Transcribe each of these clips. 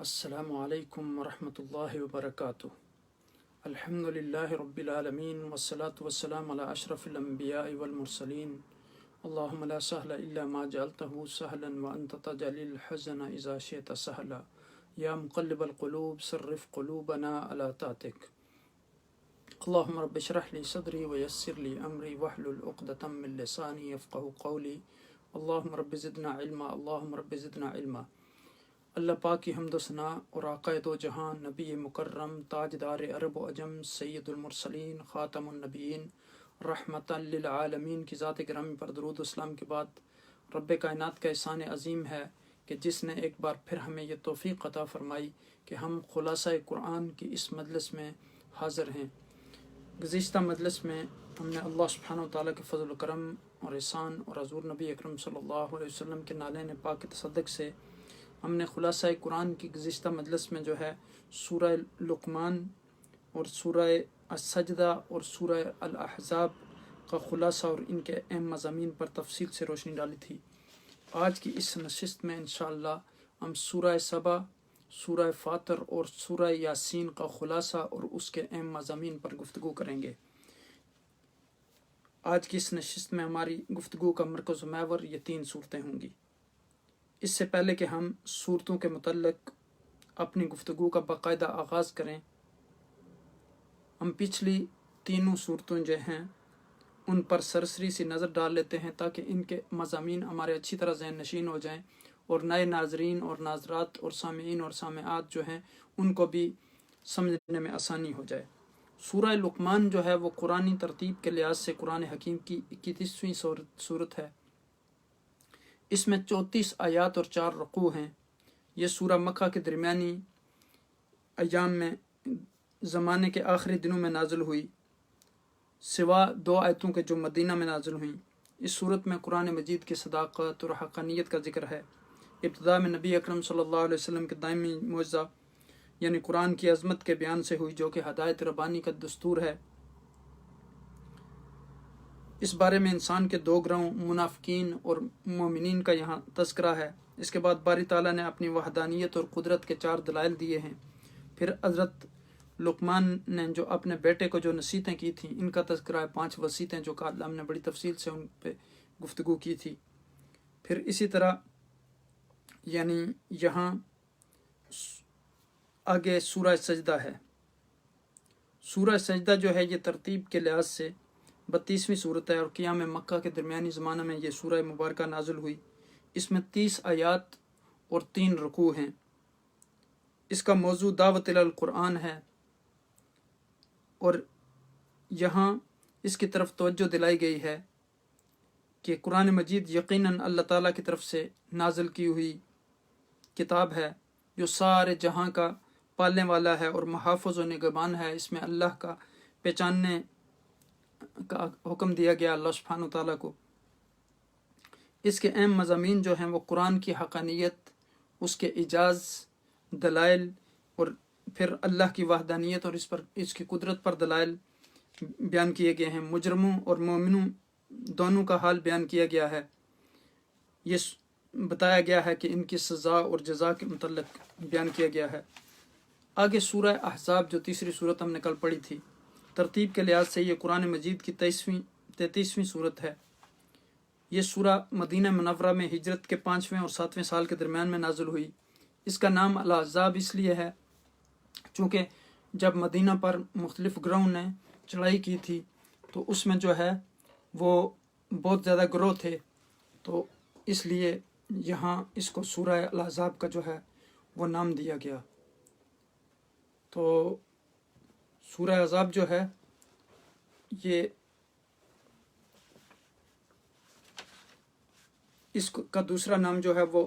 السلام علیکم ورحمۃ اللہ وبرکاتہ۔ الحمد للہ رب العالمین والصلاة والسلام علی اشرف الانبیاء والمرسلین۔ اللہم لا سہل الا ما جعلتہ سہلا وانت تجعل الحزن اذا شئت سہلا یا مقلب القلوب صرف قلوبنا علی طاعتک۔ اللہم رب اشرح لی صدری ویسر لی امری واحلل عقدۃ من لسانی یفقہوا قولی۔ اللہم رب زدنا علما، اللہم رب زدنا علما۔ اللہ پاک کی حمد و ثناء اور آقا دو جہاں نبی مکرم تاجدار عرب و عجم سید المرسلین خاتم النبیین رحمۃ للعالمین کی ذات گرامی پر درود و اسلام کے بعد، رب کائنات کا احسان عظیم ہے کہ جس نے ایک بار پھر ہمیں یہ توفیق عطا فرمائی کہ ہم خلاصہ قرآن کی اس مجلس میں حاضر ہیں۔ گزشتہ مجلس میں ہم نے اللہ سبحانہ و تعالیٰ کے فضل و کرم اور احسان اور حضور نبی اکرم صلی اللہ علیہ وسلم کے نالین پاک کے تصدق سے ہم نے خلاصہ قرآن کی گزشتہ مجلس میں جو ہے سورہ لقمان اور سورہ السجدہ اور سورہ الاحزاب کا خلاصہ اور ان کے اہم مضامین پر تفصیل سے روشنی ڈالی تھی۔ آج کی اس نشست میں انشاءاللہ ہم سورہ سبا، سورہ فاطر اور سورہ یاسین کا خلاصہ اور اس کے اہم مضامین پر گفتگو کریں گے۔ آج کی اس نشست میں ہماری گفتگو کا مرکز و محور یہ 3 صورتیں ہوں گی۔ اس سے پہلے کہ ہم صورتوں کے متعلق اپنی گفتگو کا باقاعدہ آغاز کریں، ہم پچھلی 3 صورتوں جو ہیں ان پر سرسری سی نظر ڈال لیتے ہیں تاکہ ان کے مضامین ہمارے اچھی طرح ذہن نشین ہو جائیں اور نئے ناظرین اور ناظرات اور سامعین اور سامعات جو ہیں ان کو بھی سمجھنے میں آسانی ہو جائے۔ سورہ لقمان جو ہے وہ قرآنی ترتیب کے لحاظ سے قرآن حکیم کی 21ویں صورت ہے۔ اس میں 34 آیات اور 4 رکوع ہیں۔ یہ سورہ مکہ کے درمیانی ایام میں زمانے کے آخری دنوں میں نازل ہوئی، سوا 2 آیتوں کے جو مدینہ میں نازل ہوئیں۔ اس صورت میں قرآن مجید کی صداقت اور حقانیت کا ذکر ہے۔ ابتدا میں نبی اکرم صلی اللہ علیہ وسلم کے دائمی معجزہ یعنی قرآن کی عظمت کے بیان سے ہوئی، جو کہ ہدایت ربانی کا دستور ہے۔ اس بارے میں انسان کے 2 گروہوں منافقین اور مومنین کا یہاں تذکرہ ہے۔ اس کے بعد باری تعالیٰ نے اپنی وحدانیت اور قدرت کے 4 دلائل دیے ہیں۔ پھر حضرت لقمان نے جو اپنے بیٹے کو جو نصیحتیں کی تھیں ان کا تذکرہ ہے، 5 وصیتیں جو کہ ہم نے بڑی تفصیل سے ان پہ گفتگو کی تھی۔ پھر اسی طرح یعنی یہاں آگے سورہ سجدہ ہے۔ سورہ سجدہ جو ہے یہ ترتیب کے لحاظ سے 32ویں صورت ہے اور قیام مکہ کے درمیانی زمانہ میں یہ سورہ مبارکہ نازل ہوئی۔ اس میں 30 آیات اور 3 رکوع ہیں۔ اس کا موضوع دعوت الی القرآن ہے اور یہاں اس کی طرف توجہ دلائی گئی ہے کہ قرآن مجید یقیناً اللہ تعالیٰ کی طرف سے نازل کی ہوئی کتاب ہے جو سارے جہاں کا پالنے والا ہے اور محافظ و نگہبان ہے۔ اس میں اللہ کا پہچاننے کا حکم دیا گیا اللہ سبحانہ و تعالیٰ کو۔ اس کے اہم مضامین جو ہیں وہ قرآن کی حقانیت، اس کے اعجاز، دلائل اور پھر اللہ کی وحدانیت اور اس کی قدرت پر دلائل بیان کیے گئے ہیں۔ مجرموں اور مومنوں دونوں کا حال بیان کیا گیا ہے۔ یہ بتایا گیا ہے کہ ان کی سزا اور جزا کے متعلق بیان کیا گیا ہے۔ آگے سورہ احزاب جو 3ری صورت ہم نے کل پڑھی تھی، ترتیب کے لحاظ سے یہ قرآن مجید کی 33ویں صورت ہے۔ یہ سورہ مدینہ منورہ میں ہجرت کے 5ویں اور 7ویں سال کے درمیان میں نازل ہوئی۔ اس کا نام الاحزاب اس لیے ہے چونکہ جب مدینہ پر مختلف گروہوں نے چڑھائی کی تھی تو اس میں جو ہے وہ بہت زیادہ گروہ تھے، تو اس لیے یہاں اس کو سورہ الاحزاب کا جو ہے وہ نام دیا گیا۔ تو سورہ احزاب جو ہے یہ اس کا دوسرا نام جو ہے وہ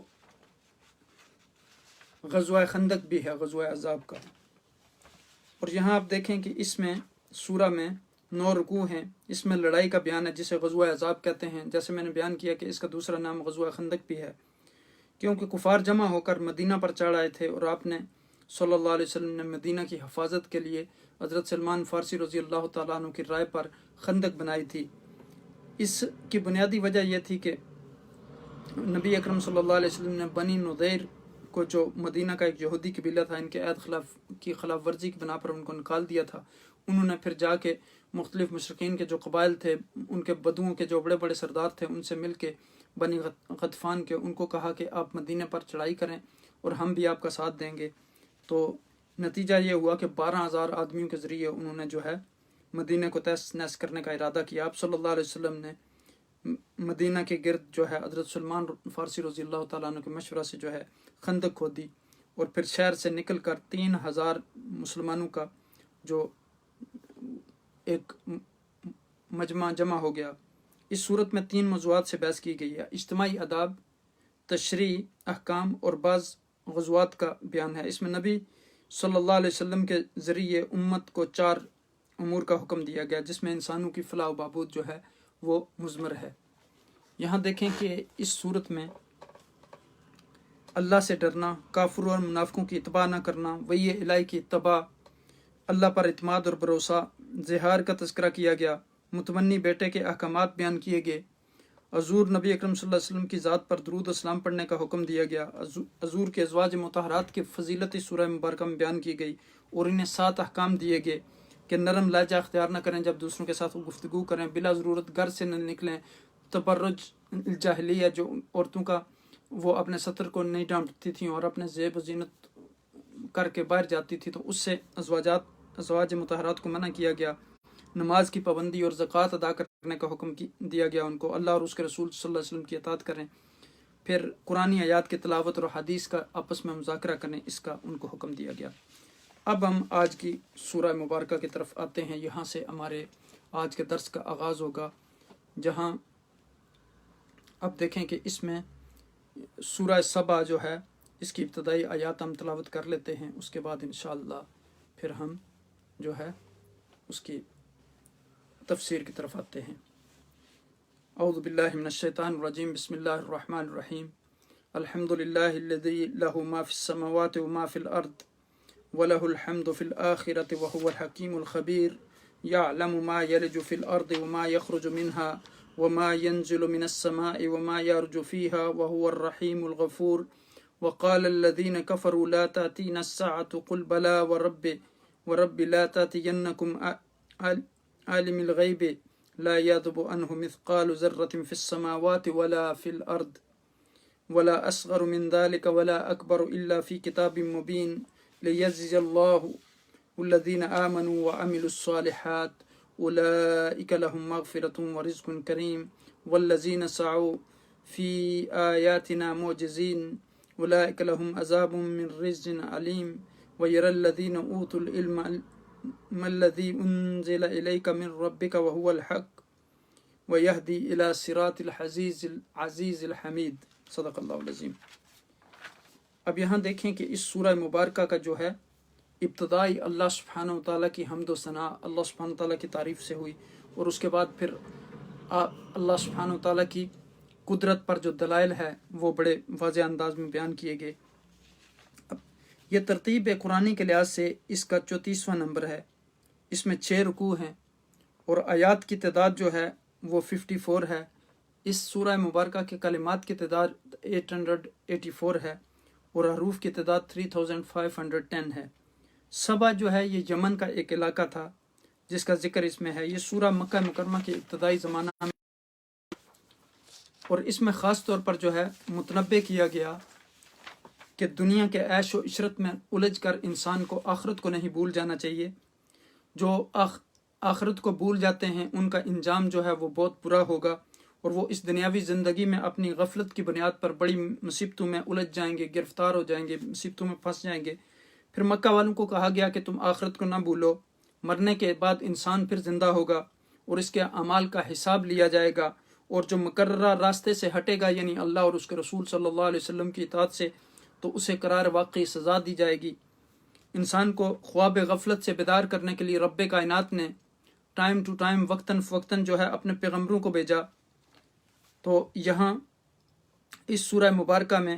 غزوہ خندق بھی ہے، غزوہ احزاب کا۔ اور یہاں آپ دیکھیں کہ اس میں سورہ میں 9 رکوع ہیں۔ اس میں لڑائی کا بیان ہے جسے غزوہ احزاب کہتے ہیں۔ جیسے میں نے بیان کیا کہ اس کا دوسرا نام غزوہ خندق بھی ہے، کیونکہ کفار جمع ہو کر مدینہ پر چڑھ آئے تھے اور آپ نے صلی اللہ علیہ وسلم نے مدینہ کی حفاظت کے لیے حضرت سلمان فارسی رضی اللہ تعالیٰ عنہ کی رائے پر خندق بنائی تھی۔ اس کی بنیادی وجہ یہ تھی کہ نبی اکرم صلی اللہ علیہ وسلم نے بنی نضیر کو جو مدینہ کا ایک یہودی قبیلہ تھا، ان کے عہد کی خلاف ورزی کی بنا پر ان کو نکال دیا تھا، انہوں نے پھر جا کے مختلف مشرقین کے جو قبائل تھے، ان کے بدوؤں کے جو بڑے بڑے سردار تھے، ان سے مل کے بنی غطفان کے ان کو کہا کہ آپ مدینہ پر چڑھائی کریں اور ہم بھی آپ کا ساتھ دیں گے۔ تو نتیجہ یہ ہوا کہ 12,000 آدمیوں کے ذریعے انہوں نے جو ہے مدینہ کو تہس نہس کرنے کا ارادہ کیا۔ آپ صلی اللہ علیہ وسلم نے مدینہ کے گرد جو ہے حضرت سلمان فارسی رضی اللہ تعالیٰ عنہ کے مشورہ سے جو ہے خندق کھودی، اور پھر شہر سے نکل کر 3,000 مسلمانوں کا جو ایک مجمع جمع ہو گیا۔ اس صورت میں 3 موضوعات سے بحث کی گئی ہے: اجتماعی آداب، تشریع احکام اور بعض غزوات کا بیان ہے۔ اس میں نبی صلی اللہ علیہ وسلم کے ذریعے امت کو 4 امور کا حکم دیا گیا، جس میں انسانوں کی فلاح و بہبود جو ہے وہ مضمر ہے۔ یہاں دیکھیں کہ اس صورت میں اللہ سے ڈرنا، کافروں اور منافقوں کی اتباع نہ کرنا، وحی الہی کی اتباع، اللہ پر اعتماد اور بھروسہ، زہار کا تذکرہ کیا گیا، متمنی بیٹے کے احکامات بیان کیے گئے، حضور نبی اکرم صلی اللہ علیہ وسلم کی ذات پر درود و سلام پڑھنے کا حکم دیا گیا، حضور کے ازواج مطہرات کی فضیلت سورہ مبارکہ میں بیان کی گئی، اور انہیں 7 احکام دیے گئے کہ نرم لہجہ اختیار نہ کریں جب دوسروں کے ساتھ گفتگو کریں، بلا ضرورت گھر سے نہ نکلیں، تبرج الجاہلیہ جو عورتوں کا وہ اپنے سطر کو نہیں ڈھانپتی تھیں اور اپنے زیب و زینت کر کے باہر جاتی تھی، تو اس سے ازواج مطہرات کو منع کیا گیا، نماز کی پابندی اور زکوٰۃ ادا کرنے کا حکم دیا گیا ان کو، اللہ اور اس کے رسول صلی اللہ علیہ وسلم کی اطاعت کریں، پھر قرآنی آیات کی تلاوت اور حدیث کا آپس میں مذاکرہ کریں، اس کا ان کو حکم دیا گیا۔ اب ہم آج کی سورہ مبارکہ کی طرف آتے ہیں۔ یہاں سے ہمارے آج کے درس کا آغاز ہوگا، جہاں اب دیکھیں کہ اس میں سورہ سبا جو ہے اس کی ابتدائی آیات ہم تلاوت کر لیتے ہیں، اس کے بعد انشاءاللہ پھر ہم جو ہے اس کی تفسیر کی طرف آتے ہیں۔ اعوذ باللہ من الشیطان الرجیم، بسم اللہ الرحمن الرحیم، الحمد للہ الذی لہ ما فی السماوات وما فی الارض وَلَهُ الْحَمْدُ فِي الْآخِرَةِ وَهُوَ الْحَكِيمُ الْخَبِيرُ يَعْلَمُ مَا يَلِجُ فِي الْأَرْضِ وَمَا يَخْرُجُ مِنْهَا وَمَا يَنْزِلُ مِنَ السَّمَاءِ وَمَا يَعْرُجُ فِيهَا وَهُوَ الرَّحِيمُ الْغَفُورُ وَقَالَ الَّذِينَ كَفَرُوا لَا تَأْتِينَا السَّاعَةُ قُلْ بَلَى وَرَبِّ لَا تَأْتِيَنَّكُمْ عَالِمِ الْغَيْبِ لَا يَعْزُبُ عَنْهُ مِثْقَالُ ذَرَّةٍ فِي السَّمَاوَاتِ وَلَا فِي الْأَرْضِ وَلَا أَصْغَرُ مِنْ ذَلِكَ وَلَا أَكْبَرُ إِلَّا فِي كِتَابٍ مُبِينٍ لِيَجْزِيَ اللَّهُ الَّذِينَ آمَنُوا وَعَمِلُوا الصَّالِحَاتِ أُولَئِكَ لَهُم مَّغْفِرَةٌ وَرِزْقٌ كَرِيمٌ وَالَّذِينَ سَعَوْا فِي آيَاتِنَا مُعْجِزِينَ أُولَئِكَ لَهُمْ عَذَابٌ مِّن رِّجْزٍ أَلِيمٌ وَيَرَى الَّذِينَ أُوتُوا الْعِلْمَ مَا الَّذِي أُنزِلَ إِلَيْكَ مِن رَّبِّكَ وَهُوَ الْحَقُّ وَيَهْدِي إِلَى صِرَاطِ الْعَزِيزِ الْحَمِيدِ صدق اللہ العظیم۔ اب یہاں دیکھیں کہ اس سورہ مبارکہ کا جو ہے ابتدائی اللہ سبحانہ و تعالیٰ کی حمد و ثنا، اللہ سبحانہ و تعالیٰ کی تعریف سے ہوئی، اور اس کے بعد پھر اللہ سبحانہ و تعالیٰ کی قدرت پر جو دلائل ہے وہ بڑے واضح انداز میں بیان کیے گئے۔ اب یہ ترتیب قرآنی کے لحاظ سے اس کا 34واں نمبر ہے، اس میں 6 رکوع ہیں، اور آیات کی تعداد جو ہے وہ 54 ہے۔ اس سورہ مبارکہ کے کلمات کی تعداد 884 ہے، اور حروف کی تعداد 3510 ہے۔ سبا جو ہے یہ یمن کا ایک علاقہ تھا جس کا ذکر اس میں ہے۔ یہ سورہ مکہ مکرمہ کے ابتدائی زمانہ میں، اور اس میں خاص طور پر جو ہے متنبہ کیا گیا کہ دنیا کے عیش و عشرت میں الجھ کر انسان کو آخرت کو نہیں بھول جانا چاہیے۔ جو آخرت کو بھول جاتے ہیں ان کا انجام جو ہے وہ بہت برا ہوگا، اور وہ اس دنیاوی زندگی میں اپنی غفلت کی بنیاد پر بڑی مصیبتوں میں الجھ جائیں گے، گرفتار ہو جائیں گے، مصیبتوں میں پھنس جائیں گے۔ پھر مکہ والوں کو کہا گیا کہ تم آخرت کو نہ بھولو، مرنے کے بعد انسان پھر زندہ ہوگا اور اس کے اعمال کا حساب لیا جائے گا، اور جو مقررہ راستے سے ہٹے گا یعنی اللہ اور اس کے رسول صلی اللہ علیہ وسلم کی اطاعت سے، تو اسے قرار واقعی سزا دی جائے گی۔ انسان کو خواب غفلت سے بیدار کرنے کے لیے رب کائنات نے ٹائم ٹو ٹائم وقتاً فوقتاً جو ہے اپنے پیغمبروں کو بھیجا۔ تو یہاں اس سورہ مبارکہ میں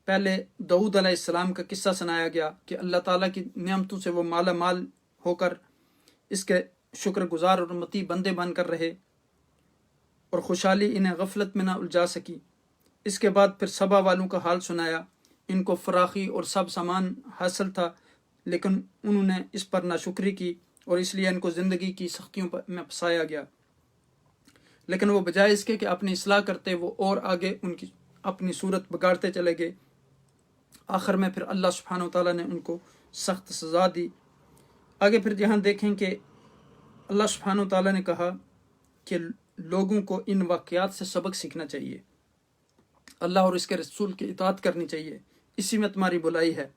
پہلے داؤد علیہ السلام کا قصہ سنایا گیا کہ اللہ تعالیٰ کی نعمتوں سے وہ مالا مال ہو کر اس کے شکر گزار اور مطیع بندے بن کر رہے، اور خوشحالی انہیں غفلت میں نہ الجھا سکی۔ اس کے بعد پھر سبا والوں کا حال سنایا ان کو فراخی اور سب سامان حاصل تھا، لیکن انہوں نے اس پر ناشکری کی اور اس لیے ان کو زندگی کی سختیوں میں پھنسایا گیا۔ لیکن وہ بجائے اس کے کہ اپنی اصلاح کرتے، وہ اور آگے ان کی اپنی صورت بگاڑتے چلے گئے۔ آخر میں پھر اللہ سبحانہ و تعالیٰ نے ان کو سخت سزا دی۔ آگے پھر یہاں دیکھیں کہ اللہ سبحانہ و تعالیٰ نے کہا کہ لوگوں کو ان واقعات سے سبق سیکھنا چاہیے، اللہ اور اس کے رسول کی اطاعت کرنی چاہیے، اسی میں تمہاری بلائی ہے۔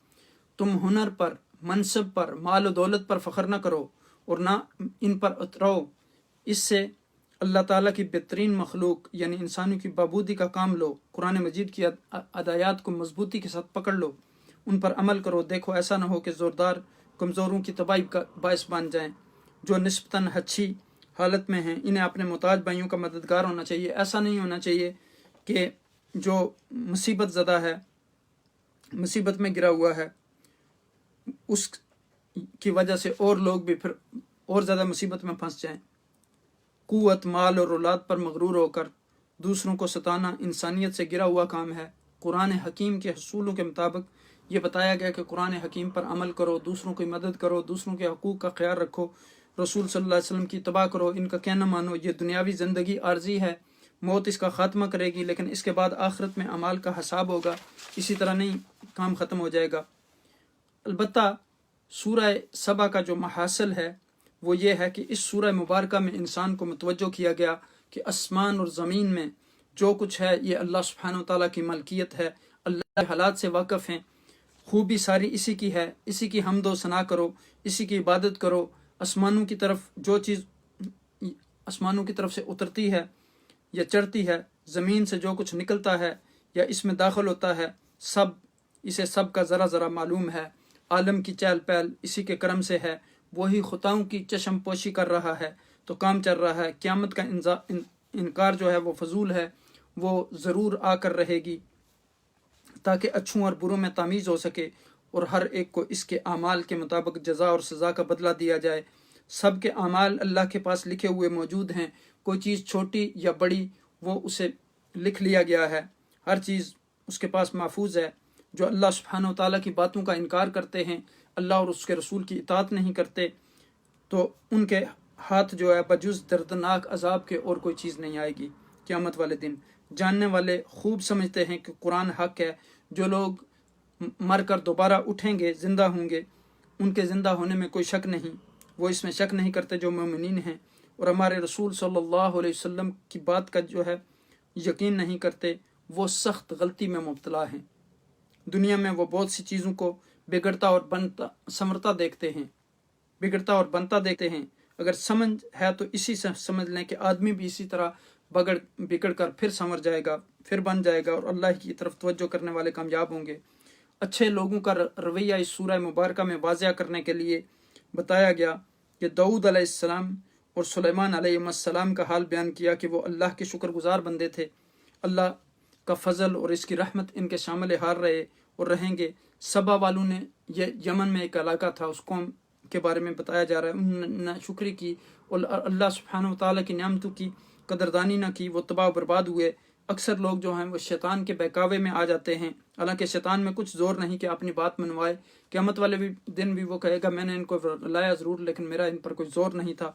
تم ہنر پر، منصب پر، مال و دولت پر فخر نہ کرو اور نہ ان پر اتراؤ، اس سے اللہ تعالیٰ کی بہترین مخلوق یعنی انسانوں کی بابودی کا کام لو، قرآن مجید کی ہدایات کو مضبوطی کے ساتھ پکڑ لو، ان پر عمل کرو۔ دیکھو ایسا نہ ہو کہ زوردار کمزوروں کی تباہی کا باعث بن جائیں، جو نسبتاً اچھی حالت میں ہیں انہیں اپنے محتاج بھائیوں کا مددگار ہونا چاہیے۔ ایسا نہیں ہونا چاہیے کہ جو مصیبت زدہ ہے، مصیبت میں گرا ہوا ہے، اس کی وجہ سے اور لوگ بھی پھر اور زیادہ مصیبت میں پھنس جائیں۔ قوت، مال اور اولاد پر مغرور ہو کر دوسروں کو ستانا انسانیت سے گرا ہوا کام ہے۔ قرآن حکیم کے حصولوں کے مطابق یہ بتایا گیا کہ قرآن حکیم پر عمل کرو، دوسروں کی مدد کرو، دوسروں کے حقوق کا خیال رکھو، رسول صلی اللہ علیہ وسلم کی اتباع کرو، ان کا کہنا مانو۔ یہ دنیاوی زندگی عارضی ہے، موت اس کا خاتمہ کرے گی، لیکن اس کے بعد آخرت میں اعمال کا حساب ہوگا، اسی طرح نہیں کام ختم ہو جائے گا۔ البتہ سورہ سبا کا جو محاصل ہے وہ یہ ہے کہ اس سورہ مبارکہ میں انسان کو متوجہ کیا گیا کہ آسمان اور زمین میں جو کچھ ہے یہ اللہ سبحانہ و تعالیٰ کی ملکیت ہے، اللہ کے حالات سے واقف ہیں، خوبی ساری اسی کی ہے، اسی کی حمد و ثنا کرو، اسی کی عبادت کرو۔ آسمانوں کی طرف جو چیز آسمانوں کی طرف سے اترتی ہے یا چڑھتی ہے، زمین سے جو کچھ نکلتا ہے یا اس میں داخل ہوتا ہے، اسے سب کا ذرا ذرا معلوم ہے۔ عالم کی چہل پہل اسی کے کرم سے ہے، وہی خطاؤں کی چشم پوشی کر رہا ہے تو کام چل رہا ہے۔ قیامت کا انکار جو ہے وہ فضول ہے، وہ ضرور آ کر رہے گی تاکہ اچھوں اور بروں میں تمیز ہو سکے اور ہر ایک کو اس کے اعمال کے مطابق جزا اور سزا کا بدلہ دیا جائے۔ سب کے اعمال اللہ کے پاس لکھے ہوئے موجود ہیں، کوئی چیز چھوٹی یا بڑی وہ اسے لکھ لیا گیا ہے، ہر چیز اس کے پاس محفوظ ہے۔ جو اللہ سبحانہ و تعالیٰ کی باتوں کا انکار کرتے ہیں، اللہ اور اس کے رسول کی اطاعت نہیں کرتے، تو ان کے ہاتھ جو ہے بجز دردناک عذاب کے اور کوئی چیز نہیں آئے گی قیامت والے دن۔ جاننے والے خوب سمجھتے ہیں کہ قرآن حق ہے۔ جو لوگ مر کر دوبارہ اٹھیں گے، زندہ ہوں گے، ان کے زندہ ہونے میں کوئی شک نہیں، وہ اس میں شک نہیں کرتے جو مومنین ہیں، اور ہمارے رسول صلی اللہ علیہ وسلم کی بات کا جو ہے یقین نہیں کرتے، وہ سخت غلطی میں مبتلا ہیں۔ دنیا میں وہ بہت سی چیزوں کو بگڑتا اور بنتا سنورتا دیکھتے ہیں، بگڑتا اور بنتا دیکھتے ہیں۔ اگر سمجھ ہے تو اسی سے سمجھ لیں کہ آدمی بھی اسی طرح بگڑ کر پھر سنور جائے گا، پھر بن جائے گا، اور اللہ کی طرف توجہ کرنے والے کامیاب ہوں گے۔ اچھے لوگوں کا رویہ اس سورہ مبارکہ میں واضح کرنے کے لیے بتایا گیا کہ داؤد علیہ السلام اور سلیمان علیہ السلام کا حال بیان کیا کہ وہ اللہ کے شکر گزار بندے تھے۔ اللہ کا فضل اور اس کی رحمت ان کے شامل حال رہے اور رہیں گے۔ سبا والوں نے، یہ یمن میں ایک علاقہ تھا، اس قوم کے بارے میں بتایا جا رہا ہے، انہوں نے شکری کی اور اللہ سبحانہ و تعالیٰ کی نعمتوں کی قدردانی نہ کی، وہ تباہ و برباد ہوئے۔ اکثر لوگ جو ہیں وہ شیطان کے بہکاوے میں آ جاتے ہیں، حالانکہ شیطان میں کچھ زور نہیں کہ اپنی بات منوائے۔ قیامت والے دن بھی وہ کہے گا میں نے ان کو لایا ضرور لیکن میرا ان پر کوئی زور نہیں تھا۔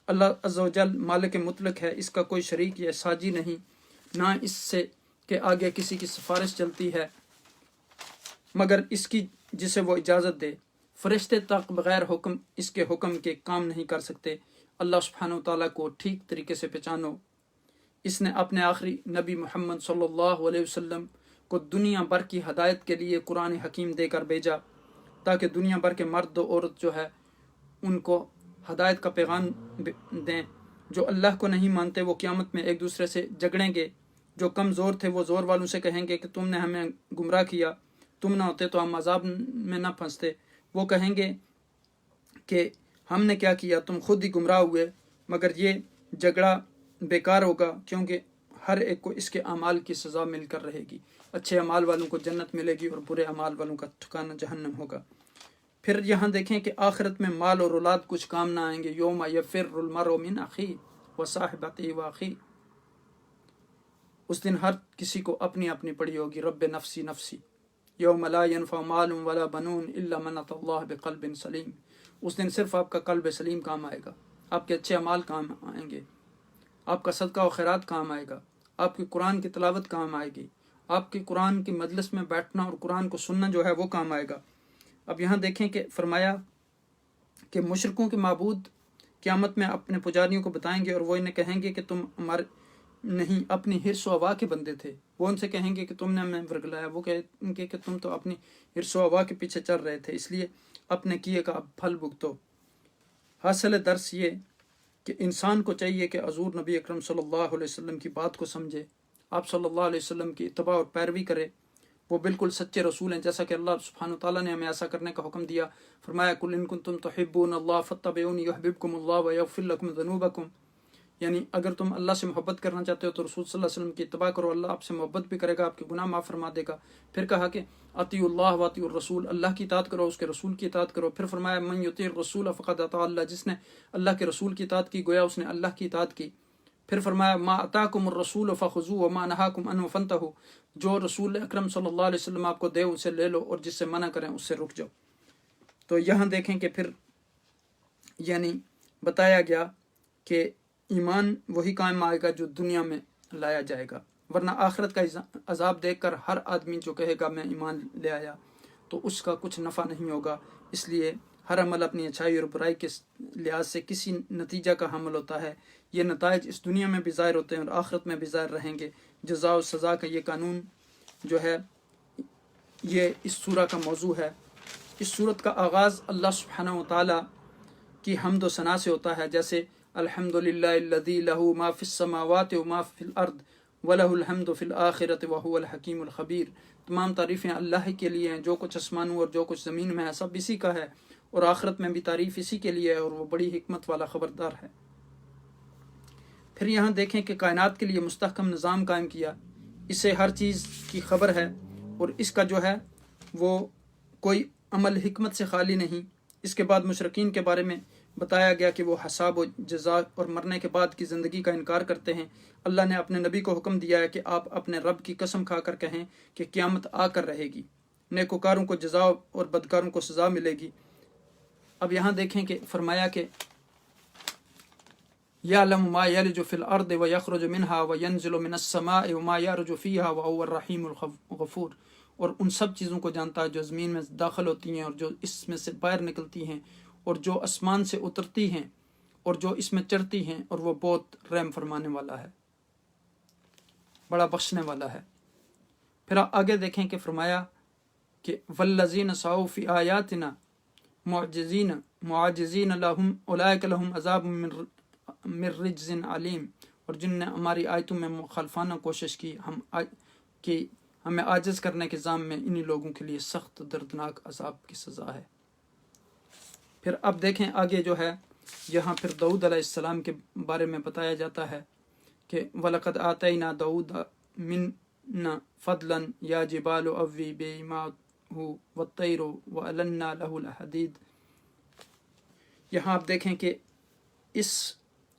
اللہ عز و جل مالک مطلق ہے، اس کا کوئی شریک یا ساجی نہیں، نہ اس سے کہ آگے کسی کی سفارش چلتی ہے مگر اس کی جسے وہ اجازت دے۔ فرشتے تک بغیر حکم اس کے حکم کے کام نہیں کر سکتے۔ اللہ سبحانہ و تعالیٰ کو ٹھیک طریقے سے پہچانو۔ اس نے اپنے آخری نبی محمد صلی اللہ علیہ وسلم کو دنیا بھر کی ہدایت کے لیے قرآن حکیم دے کر بھیجا تاکہ دنیا بھر کے مرد و عورت جو ہے ان کو ہدایت کا پیغام دیں۔ جو اللہ کو نہیں مانتے وہ قیامت میں ایک دوسرے سے جھگڑیں گے۔ جو کم زور تھے وہ زور والوں سے کہیں گے کہ تم نے ہمیں گمراہ کیا، تم نہ ہوتے تو ہم عذاب میں نہ پھنستے۔ وہ کہیں گے کہ ہم نے کیا کیا، تم خود ہی گمراہ ہوئے، مگر یہ جھگڑا بیکار ہوگا کیونکہ ہر ایک کو اس کے اعمال کی سزا مل کر رہے گی۔ اچھے اعمال والوں کو جنت ملے گی اور برے اعمال والوں کا ٹھکانہ جہنم ہوگا۔ پھر یہاں دیکھیں کہ آخرت میں مال اور اولاد کچھ کام نہ آئیں گے۔ یوم یفر المرء من اخیہ وصاحبتہ واخیہ، اس دن ہر کسی کو اپنی اپنی پڑی ہوگی، رب نفسی نفسی۔ یوم لا ینفع مال ولا بنون الا من اتى اللہ بقلب سلیم. اس دن صرف آپ کا قلب سلیم کام آئے گا، آپ کے اچھے اعمال کام آئیں گے، آپ کا صدقہ و خیرات کام آئے گا، آپ کی قرآن کی تلاوت کام آئے گی، آپ کی قرآن کی مجلس میں بیٹھنا اور قرآن کو سننا جو ہے وہ کام آئے گا. اب یہاں دیکھیں کہ فرمایا کہ مشرکوں کے معبود قیامت میں اپنے پجاریوں کو بتائیں گے اور وہ انہیں کہیں گے کہ تم ہمارے نہیں اپنی حرص و ہوا کے بندے تھے. وہ ان سے کہیں گے کہ تم نے ہمیں ورگلایا، وہ کہیں گے کہ تم تو اپنی حرص و ہوا کے پیچھے چل رہے تھے، اس لیے اپنے کیے کا اب پھل بھگتو. حاصل درس یہ کہ انسان کو چاہیے کہ حضور نبی اکرم صلی اللہ علیہ وسلم کی بات کو سمجھے، آپ صلی اللہ علیہ وسلم کی اتباع اور پیروی کرے. وہ بالکل سچے رسول ہیں، جیسا کہ اللہ سبحانہ تعالیٰ نے ہمیں ایسا کرنے کا حکم دیا. فرمایا قل ان کنتم تحبون اللہ فاتبعونی یحببکم اللہ ویغفر لکم ذنوبکم. یعنی اگر تم اللہ سے محبت کرنا چاہتے ہو تو رسول صلی اللہ علیہ وسلم کی اتباع کرو، اللہ آپ سے محبت بھی کرے گا، آپ کے گناہ معاف فرما دے گا. پھر کہا کہ اطیعوا اللہ واطیعوا الرسول، اللہ کی اطاعت کرو، اس کے رسول کی اطاعت کرو. پھر فرمایا من یطیع الرسول فقد اطاع اللہ، جس نے اللہ کے رسول کی اطاعت کی گویا اس نے اللہ کی اطاعت کی. پھر فرمایا ما اتاکم الرسول فخذوه وما نهاکم عنه فانتهوا، جو رسول اکرم صلی اللہ علیہ وسلم آپ کو دے اسے لے لو اور جس سے منع کریں اس سے رک جاؤ. تو یہاں دیکھیں کہ پھر یعنی بتایا گیا کہ ایمان وہی قائم آئے گا جو دنیا میں لایا جائے گا، ورنہ آخرت کا عذاب دیکھ کر ہر آدمی جو کہے گا میں ایمان لے آیا تو اس کا کچھ نفع نہیں ہوگا. اس لیے ہر عمل اپنی اچھائی اور برائی کے لحاظ سے کسی نتیجہ کا حامل ہوتا ہے. یہ نتائج اس دنیا میں بھی ظاہر ہوتے ہیں اور آخرت میں بھی ظاہر رہیں گے. جزا و سزا کا یہ قانون جو ہے یہ اس سورہ کا موضوع ہے. اس سورت کا آغاز اللہ سبحانہ و تعالیٰ کی حمد و ثنا سے ہوتا ہے، جیسے الحمدللہ الذی لہ ما فی السماوات و ما فی الارض ولہ الحمد فی الآخرۃ وہو الحکیم الخبیر. تمام تعریفیں اللہ کے لیے ہیں، جو کچھ آسمانوں اور جو کچھ زمین میں ہے سب اسی کا ہے، اور آخرت میں بھی تعریف اسی کے لیے ہے اور وہ بڑی حکمت والا خبردار ہے. پھر یہاں دیکھیں کہ کائنات کے لیے مستحکم نظام قائم کیا، اس سے ہر چیز کی خبر ہے اور اس کا جو ہے وہ کوئی عمل حکمت سے خالی نہیں. اس کے بعد مشرکین کے بارے میں بتایا گیا کہ وہ حساب و جزا اور مرنے کے بعد کی زندگی کا انکار کرتے ہیں. اللہ نے اپنے نبی کو حکم دیا ہے کہ آپ اپنے رب کی قسم کھا کر کہیں کہ قیامت آ کر رہے گی، نیکوکاروں کو جزا اور بدکاروں کو سزا ملے گی. اب یہاں دیکھیں کہ فرمایا کہ یعلم ما یلج فی الارض ویخرج منها وینزل من السماء وما یعرج فیها وهو الرحیم الغفور. اور ان سب چیزوں کو جانتا ہے جو زمین میں داخل ہوتی ہیں اور جو اس میں سے باہر نکلتی ہیں اور جو آسمان سے اترتی ہیں اور جو اس میں چڑھتی ہیں، اور وہ بہت رحم فرمانے والا ہے، بڑا بخشنے والا ہے. پھر آگے دیکھیں کہ فرمایا کہ والذین سعوا فی آیاتنا معاجزین لہم اولئک لہم عذاب من رجز علیم. اور جن نے ہماری آیتوں میں مخالفانہ کوشش کی کہ ہمیں عاجز کرنے کے ذام میں، انہی لوگوں کے لیے سخت دردناک عذاب کی سزا ہے. پھر اب دیکھیں آگے جو ہے یہاں پھر داؤد علیہ السلام کے بارے میں بتایا جاتا ہے کہ وَلَقَدْ آتَيْنَا دَاوُودَ مِنَّا فَضْلًا يَا جِبَالُ أَوِّي بِمَاهُ وَالطَّيْرُ وَأَلَنَّا لَهُ الْحَدِيدَ. یہاں آپ دیکھیں کہ اس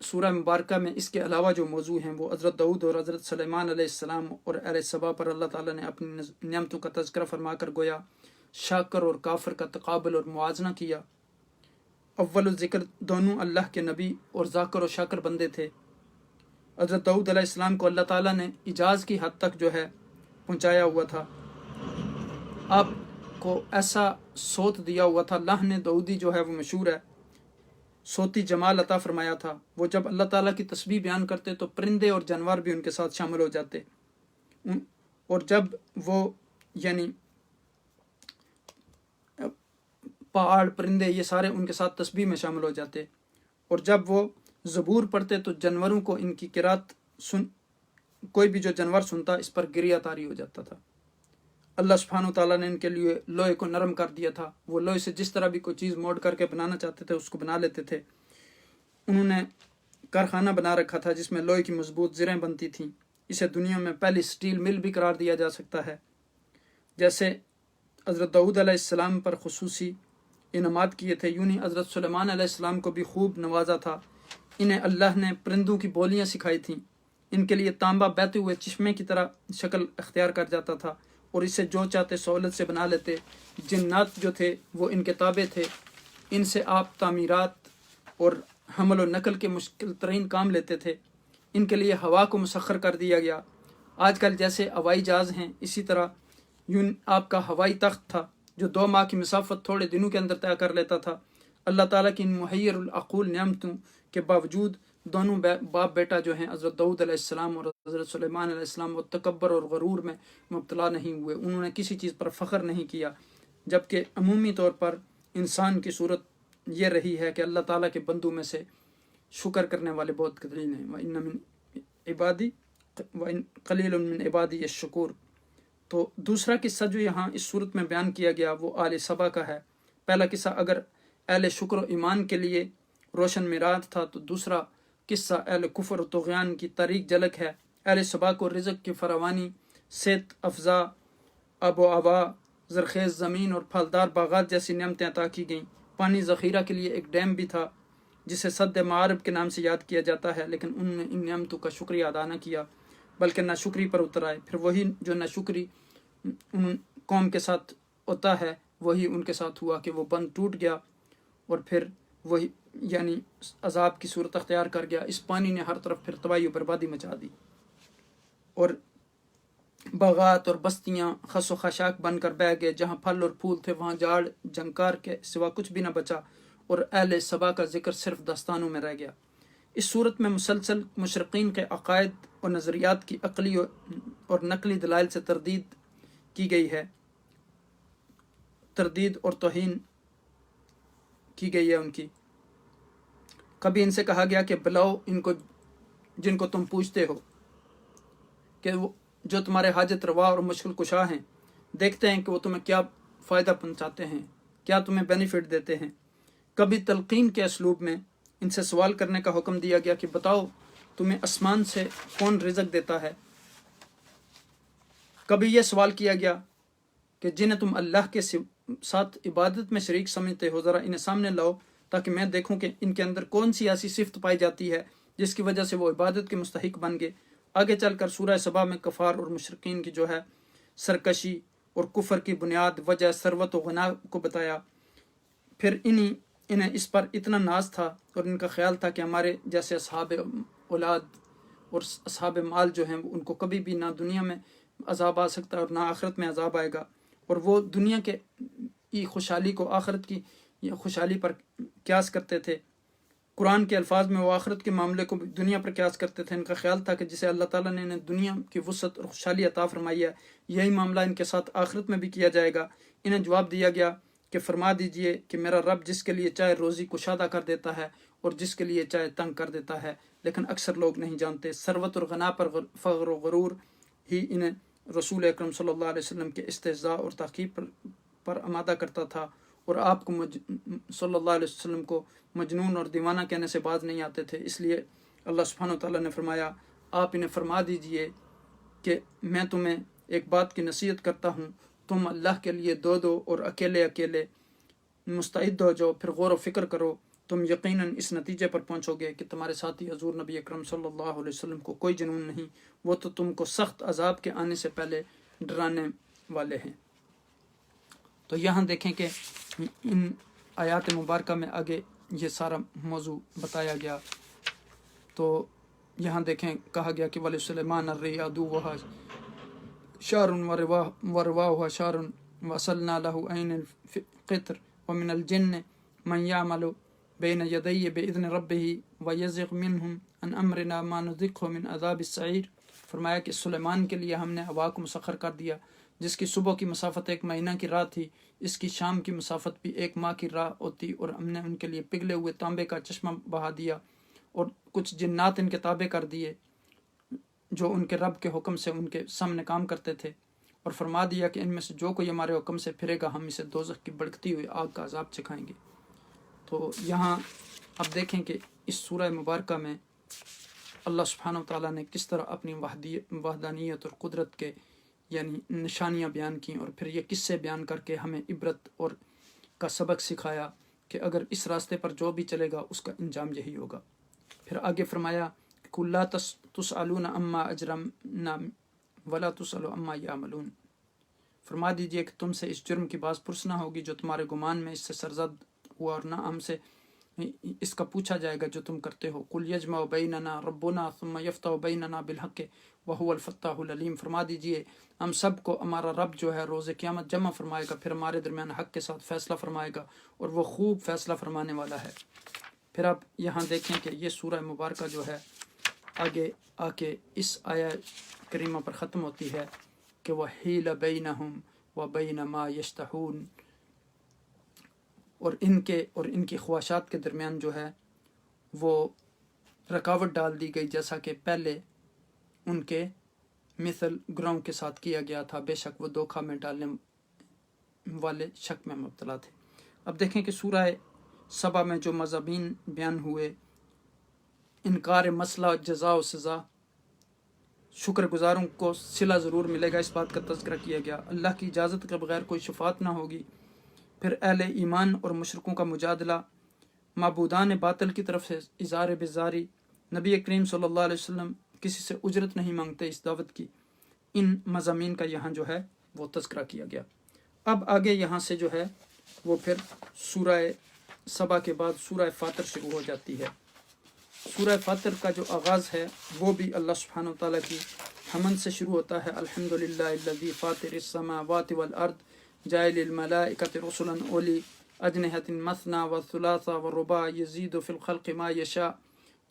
سورہ مبارکہ میں اس کے علاوہ جو موضوع ہیں وہ حضرت داؤد اور حضرت سلیمان علیہ السلام اور اہل سبا پر اللہ تعالیٰ نے اپنی نعمتوں کا تذکرہ فرما کر گویا شاکر اور کافر کا تقابل اور موازنہ کیا. اول ذکر دونوں اللہ کے نبی اور ذاکر و شاکر بندے تھے. حضرت داؤد علیہ السلام کو اللہ تعالیٰ نے اعجاز کی حد تک جو ہے پہنچایا ہوا تھا. آپ کو ایسا صوت دیا ہوا تھا، لحن داؤدی جو ہے وہ مشہور ہے، صوتی جمال عطا فرمایا تھا. وہ جب اللہ تعالیٰ کی تسبیح بیان کرتے تو پرندے اور جانور بھی ان کے ساتھ شامل ہو جاتے، اور جب وہ یعنی پہاڑ پرندے یہ سارے ان کے ساتھ تسبیح میں شامل ہو جاتے. اور جب وہ زبور پڑھتے تو جانوروں کو ان کی قرات کوئی بھی جو جانور سنتا اس پر گریہ طاری ہو جاتا تھا. اللہ سبحانہ تعالیٰ نے ان کے لیے لوہے کو نرم کر دیا تھا. وہ لوہے سے جس طرح بھی کوئی چیز موڑ کر کے بنانا چاہتے تھے اس کو بنا لیتے تھے. انہوں نے کارخانہ بنا رکھا تھا جس میں لوہے کی مضبوط زریں بنتی تھیں. اسے دنیا میں پہلی سٹیل مل بھی قرار دیا جا سکتا ہے. جیسے حضرت داؤد علیہ السلام پر خصوصی انعامات کیے تھے، یوں ہی حضرت سلیمان علیہ السلام کو بھی خوب نوازا تھا. انہیں اللہ نے پرندوں کی بولیاں سکھائی تھیں. ان کے لیے تانبا بہتے ہوئے چشمے کی طرح شکل اختیار کر جاتا تھا اور اسے جو چاہتے سہولت سے بنا لیتے۔ جنات جو تھے وہ ان کے تابع تھے، ان سے آپ تعمیرات اور حمل و نقل کے مشکل ترین کام لیتے تھے۔ ان کے لیے ہوا کو مسخر کر دیا گیا۔ آج کل جیسے ہوائی جہاز ہیں، اسی طرح یوں آپ کا ہوائی تخت تھا جو 2 ماہ کی مسافت تھوڑے دنوں کے اندر طے کر لیتا تھا۔ اللہ تعالیٰ کی ان محیر العقول نعمتوں کے باوجود دونوں باپ بیٹا جو ہیں حضرت داؤد علیہ السلام اور حضرت سلیمان علیہ السلام، وہ تکبر اور غرور میں مبتلا نہیں ہوئے، انہوں نے کسی چیز پر فخر نہیں کیا، جبکہ عمومی طور پر انسان کی صورت یہ رہی ہے کہ اللہ تعالیٰ کے بندوں میں سے شکر کرنے والے بہت قلیل ہیں۔ وَإِنَّ مِنْ عِبَادِي وَإِنَّ قَلِيلٌ مِنْ عِبَادِيَ الشُّكُورُ۔ تو دوسرا قصہ جو یہاں اس صورت میں بیان کیا گیا وہ آل سبا کا ہے۔ پہلا قصہ اگر اہل شکر و ایمان کے لیے روشن میراث تھا، تو دوسرا قصہ اہل کفر و طغیان کی تاریک جھلک ہے۔ اہل سبا کو رزق کی فراوانی، صحت افزا آب و ہوا، زرخیز زمین اور پھلدار باغات جیسی نعمتیں عطا کی گئیں۔ پانی ذخیرہ کے لیے ایک ڈیم بھی تھا جسے سد معارب کے نام سے یاد کیا جاتا ہے، لیکن انہوں نے ان نعمتوں کا شکریہ ادا نہ کیا بلکہ ناشکری پر اتر آئے۔ پھر وہی جو ناشکری ان قوم کے ساتھ ہوتا ہے وہی ان کے ساتھ ہوا کہ وہ بند ٹوٹ گیا اور پھر وہی یعنی عذاب کی صورت اختیار کر گیا۔ اس پانی نے ہر طرف پھر تباہی و بربادی مچا دی اور باغات اور بستیاں خس و خاشاک بن کر بہہ گئے۔ جہاں پھل اور پھول تھے وہاں جھاڑ جھنکار کے سوا کچھ بھی نہ بچا، اور اہل سبا کا ذکر صرف داستانوں میں رہ گیا۔ اس صورت میں مسلسل مشرقین کے عقائد اور نظریات کی عقلی اور نقلی دلائل سے تردید کی گئی ہے، تردید اور توہین کی گئی ہے ان کی۔ کبھی ان سے کہا گیا کہ بلاؤ ان کو جن کو تم پوچھتے ہو کہ وہ جو تمہارے حاجت روا اور مشکل کشا ہیں، دیکھتے ہیں کہ وہ تمہیں کیا فائدہ پہنچاتے ہیں، کیا تمہیں بینیفٹ دیتے ہیں۔ کبھی تلقین کے اسلوب میں ان سے سوال کرنے کا حکم دیا گیا کہ بتاؤ تمہیں آسمان سے کون رزق دیتا ہے۔ کبھی یہ سوال کیا گیا کہ جنہیں تم اللہ کے ساتھ عبادت میں شریک سمجھتے ہو، ذرا انہیں سامنے لاؤ تاکہ میں دیکھوں کہ ان کے اندر کون سی ایسی صفت پائی جاتی ہے جس کی وجہ سے وہ عبادت کے مستحق بن گئے۔ آگے چل کر سورہ سبا میں کفار اور مشرقین کی جو ہے سرکشی اور کفر کی بنیاد وجہ ثروت و غنا کو بتایا۔ پھر انہیں اس پر اتنا ناز تھا اور ان کا خیال تھا کہ ہمارے جیسے اصحاب اولاد اور اصحاب مال جو ہیں ان کو کبھی بھی نہ دنیا میں عذاب آ سکتا ہے اور نہ آخرت میں عذاب آئے گا، اور وہ دنیا کی خوشحالی کو آخرت کی خوشحالی پر قیاس کرتے تھے۔ قرآن کے الفاظ میں وہ آخرت کے معاملے کو دنیا پر قیاس کرتے تھے۔ ان کا خیال تھا کہ جسے اللہ تعالیٰ نے انہیں دنیا کی وسعت اور خوشحالی عطا فرمائی ہے، یہی معاملہ ان کے ساتھ آخرت میں بھی کیا جائے گا۔ انہیں جواب دیا گیا کہ فرما دیجئے کہ میرا رب جس کے لیے چاہے روزی کشادہ کر دیتا ہے اور جس کے لیے چاہے تنگ کر دیتا ہے، لیکن اکثر لوگ نہیں جانتے۔ ثروت اور غنا پر فخر و غرور ہی انہیں رسول اکرم صلی اللہ علیہ وسلم کے استہزاء اور تحقیر پر آمادہ کرتا تھا، اور آپ کو صلی اللہ علیہ وسلم کو مجنون اور دیوانہ کہنے سے باز نہیں آتے تھے۔ اس لیے اللہ سبحانہ وتعالیٰ نے فرمایا آپ انہیں فرما دیجئے کہ میں تمہیں ایک بات کی نصیحت کرتا ہوں، تم اللہ کے لیے دو اور اکیلے اکیلے مستعد ہو جاؤ، پھر غور و فکر کرو، تم یقیناً اس نتیجے پر پہنچو گے کہ تمہارے ساتھی حضور نبی اکرم صلی اللہ علیہ وسلم کو کوئی جنون نہیں، وہ تو تم کو سخت عذاب کے آنے سے پہلے ڈرانے والے ہیں۔ تو یہاں دیکھیں کہ ان آیات مبارکہ میں آگے یہ سارا موضوع بتایا گیا۔ تو یہاں دیکھیں کہا گیا کہ وَلِسُلَيْمَانَ الرِّيحُ عَدُوُّهَا شَهْرٌ وَرِوَاحُهَا شَهْرٌ وَأَسَلْنَا لَهُ عَيْنَ الْقِطْرِ وَمِنَ الْجِنِّ مَنْ يَعْمَلُ بَيْنَ يَدَيْهِ بِإِذْنِ رَبِّهِ وَيَزِغُ مِنْهُمْ عَنْ أَمْرِنَا مَا نُذِقْهُ مِنْ عَذَابِ السَّعِيرِ۔ فرمایا کہ سلیمان کے لیے ہم نے ہوا کو مسخر کر دیا، جس کی صبح کی مسافت 1 مہینہ کی راہ تھی، اس کی شام کی مسافت بھی 1 ماہ کی راہ ہوتی، اور ہم نے ان کے لیے پگھلے ہوئے تانبے کا چشمہ بہا دیا اور کچھ جنات ان کے تابع کر دیے جو ان کے رب کے حکم سے ان کے سامنے کام کرتے تھے، اور فرما دیا کہ ان میں سے جو کوئی ہمارے حکم سے پھرے گا ہم اسے دوزخ کی بھڑکتی ہوئی آگ کا عذاب چکھائیں گے۔ تو یہاں اب دیکھیں کہ اس سورہ مبارکہ میں اللہ سبحانہ وتعالیٰ نے کس طرح اپنی وحدانیت اور قدرت کے یعنی نشانیاں بیان کیں، اور پھر یہ قصے بیان کر کے ہمیں عبرت اور کا سبق سکھایا کہ اگر اس راستے پر جو بھی چلے گا اس کا انجام یہی ہوگا۔ پھر آگے فرمایا قُل لَا تُسْأَلُونَ عَمَّا أَجْرَمْنَا وَلَا تُسْأَلُوا عَمَّا يَعْمَلُونَ۔ فرما دیجئے کہ تم سے اس جرم کی باز پرس نہ ہوگی جو تمہارے گمان میں اس سے سرزد ہوا، اور نہ ہم سے اس کا پوچھا جائے گا جو تم کرتے ہو۔ قل یجمع بیننا ربنا ثم یفتح بیننا بالحق وہو الفتاح العلیم، فرما دیجئے ہم سب کو ہمارا رب جو ہے روز قیامت جمع فرمائے گا، پھر ہمارے درمیان حق کے ساتھ فیصلہ فرمائے گا، اور وہ خوب فیصلہ فرمانے والا ہے۔ پھر آپ یہاں دیکھیں کہ یہ سورہ مبارکہ جو ہے آگے آ کے اس آیہ کریمہ پر ختم ہوتی ہے کہ وَحِیلَ بَیْنَهُمْ وَبَیْنَ مَا یشتہون، اور ان کی خواہشات کے درمیان جو ہے وہ رکاوٹ ڈال دی گئی، جیسا کہ پہلے ان کے مثل گروہ کے ساتھ کیا گیا تھا، بے شک وہ دھوکہ میں ڈالنے والے شک میں مبتلا تھے۔ اب دیکھیں کہ سورہ سبا میں جو مضامین بیان ہوئے، انکار مسئلہ، جزا و سزا، شکر گزاروں کو صلہ ضرور ملے گا، اس بات کا تذکرہ کیا گیا، اللہ کی اجازت کے بغیر کوئی شفاعت نہ ہوگی، پھر اہل ایمان اور مشرکوں کا مجادلہ، معبودان باطل کی طرف سے اظہار بیزاری، نبی کریم صلی اللہ علیہ وسلم کسی سے اجرت نہیں مانگتے اس دعوت کی، ان مضامین کا یہاں جو ہے وہ تذکرہ کیا گیا۔ اب آگے یہاں سے جو ہے وہ پھر سورہ سبا کے بعد سورہ فاطر شروع ہو جاتی ہے۔ سورہ فاطر کا جو آغاز ہے وہ بھی اللہ سبحانہ وتعالیٰ کی حمد سے شروع ہوتا ہے۔ الحمدللہ الذی فاطر السماوات والارض جاعل الملائکۃ رسلا اولی اجنحۃ مثنی وثلاث ورباع یزید فی الخلق ما یشاء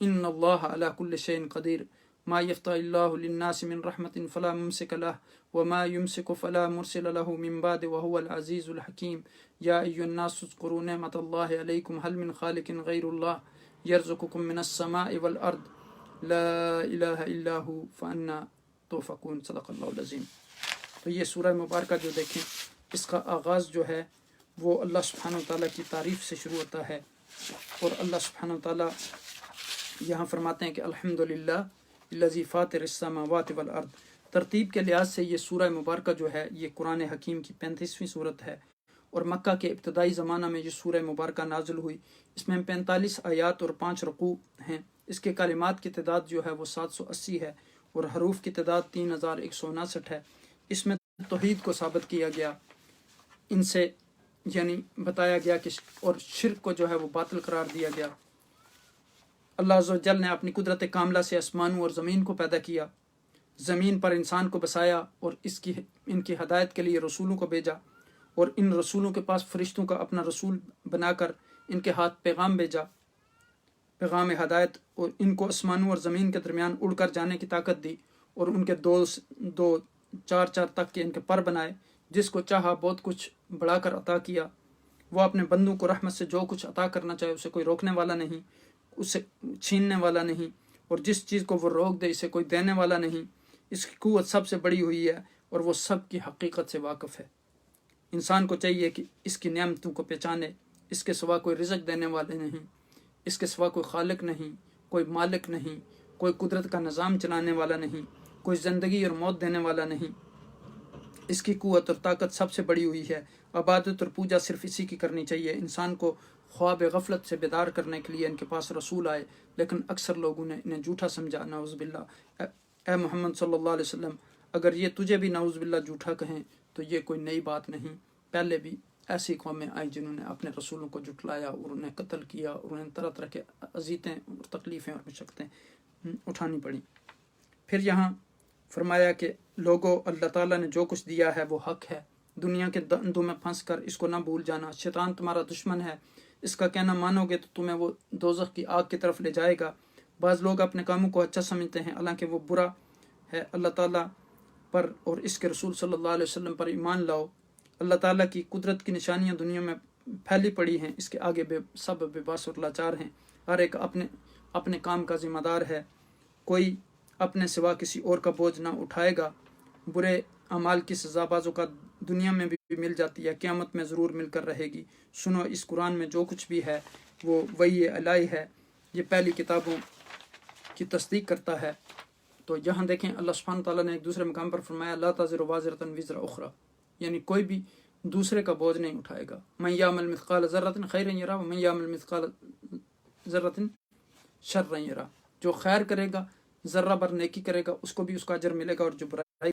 ان اللہ علی کل شیء قدیر ما یفتح اللہ للناس من رحمۃ فلا ممسک لہ وما یمسک فلا مرسل لہ من بعد وهو العزیز الحکیم یا ایھا الناس اذکروا نعمت اللہ علیکم هل من خالق غیر اللہ یرزقکم من السماء والارض لا الہ الا هو فانا توفقون، صدق اللہ العظیم۔ تو یہ سورہ مبارکہ جو دیکھیں اس کا آغاز جو ہے وہ اللہ سبحانہ وتعالیٰ کی تعریف سے شروع ہوتا ہے، اور اللہ سبحانہ وتعالیٰ یہاں فرماتے ہیں کہ الحمدللہ الذی فاطر السماوات والارض۔ ترتیب کے لحاظ سے یہ سورہ مبارکہ جو ہے یہ قرآن حکیم کی 35ویں صورت ہے، اور مکہ کے ابتدائی زمانہ میں یہ سورہ مبارکہ نازل ہوئی۔ اس میں 45 آیات اور 5 رکوع ہیں۔ اس کے کلمات کی تعداد جو ہے وہ 780 ہے، اور حروف کی تعداد 3159 ہے۔ اس میں توحید کو ثابت کیا گیا، ان سے یعنی بتایا گیا کہ اور شرک کو جو ہے وہ باطل قرار دیا گیا۔ اللہ عز و جل نے اپنی قدرت کاملہ سے آسمانوں اور زمین کو پیدا کیا، زمین پر انسان کو بسایا، اور ان کی ہدایت کے لیے رسولوں کو بھیجا، اور ان رسولوں کے پاس فرشتوں کا اپنا رسول بنا کر ان کے ہاتھ پیغام بھیجا، پیغام ہدایت، اور ان کو آسمانوں اور زمین کے درمیان اڑ کر جانے کی طاقت دی، اور ان کے دو چار تک کے ان کے پر بنائے، جس کو چاہا بہت کچھ بڑھا کر عطا کیا۔ وہ اپنے بندوں کو رحمت سے جو کچھ عطا کرنا چاہے اسے کوئی روکنے والا نہیں، اسے چھیننے والا نہیں، اور جس چیز کو وہ روک دے اسے کوئی دینے والا نہیں۔ اس کی قوت سب سے بڑی ہوئی ہے، اور وہ سب کی حقیقت سے واقف ہے۔ انسان کو چاہیے کہ اس کی نعمتوں کو پہچانے، اس کے سوا کوئی رزق دینے والے نہیں، اس کے سوا کوئی خالق نہیں، کوئی مالک نہیں، کوئی قدرت کا نظام چلانے والا نہیں، کوئی زندگی اور موت دینے والا نہیں۔ اس کی قوت اور طاقت سب سے بڑی ہوئی ہے۔ عبادت اور پوجا صرف اسی کی کرنی چاہیے۔ انسان کو خواب غفلت سے بیدار کرنے کے لیے ان کے پاس رسول آئے، لیکن اکثر لوگوں نے انہیں جھوٹا سمجھا، نعوذ باللہ۔ اے محمد صلی اللہ علیہ وسلم، اگر یہ تجھے بھی نعوذ باللہ جھوٹا کہیں تو یہ کوئی نئی بات نہیں، پہلے بھی ایسی قومیں آئیں جنہوں نے اپنے رسولوں کو جھٹلایا اور انہیں قتل کیا، اور انہیں طرح طرح کے اذیتیں اور تکلیفیں اور مشقتیں اٹھانی پڑیں۔ پھر یہاں فرمایا کہ لوگوں، اللہ تعالیٰ نے جو کچھ دیا ہے وہ حق ہے، دنیا کے دندوں میں پھنس کر اس کو نہ بھول جانا۔ شیطان تمہارا دشمن ہے، اس کا کہنا مانو گے تو تمہیں وہ دوزخ کی آگ کی طرف لے جائے گا۔ بعض لوگ اپنے کاموں کو اچھا سمجھتے ہیں، حالانکہ وہ برا ہے۔ اللہ تعالیٰ پر اور اس کے رسول صلی اللہ علیہ وسلم پر ایمان لاؤ۔ اللہ تعالیٰ کی قدرت کی نشانیاں دنیا میں پھیلی پڑی ہیں، اس کے آگے سب بے بس اور لاچار ہیں۔ ہر ایک اپنے کام کا ذمہ دار ہے، کوئی اپنے سوا کسی اور کا بوجھ نہ اٹھائے گا۔ برے اعمال کی سزا بعض اوقات دنیا میں بھی مل جاتی ہے، قیامت میں ضرور مل کر رہے گی۔ سنو، اس قرآن میں جو کچھ بھی ہے وہ وحی الہی ہے، یہ پہلی کتابوں کی تصدیق کرتا ہے۔ تو یہاں دیکھیں اللہ سبحانہ تعالیٰ نے ایک دوسرے مقام پر فرمایا لا تزر وازرۃ وزر اخری، یعنی کوئی بھی دوسرے کا بوجھ نہیں اٹھائے گا۔ من یعمل مثقال ذرۃ خیرا یرہ ومن یعمل مثقال ذرۃ شرا یرہ، جو خیر کرے گا، ذرہ بر نیکی کرے گا، اس کو بھی اس کا اجر ملے گا، اور جو برائی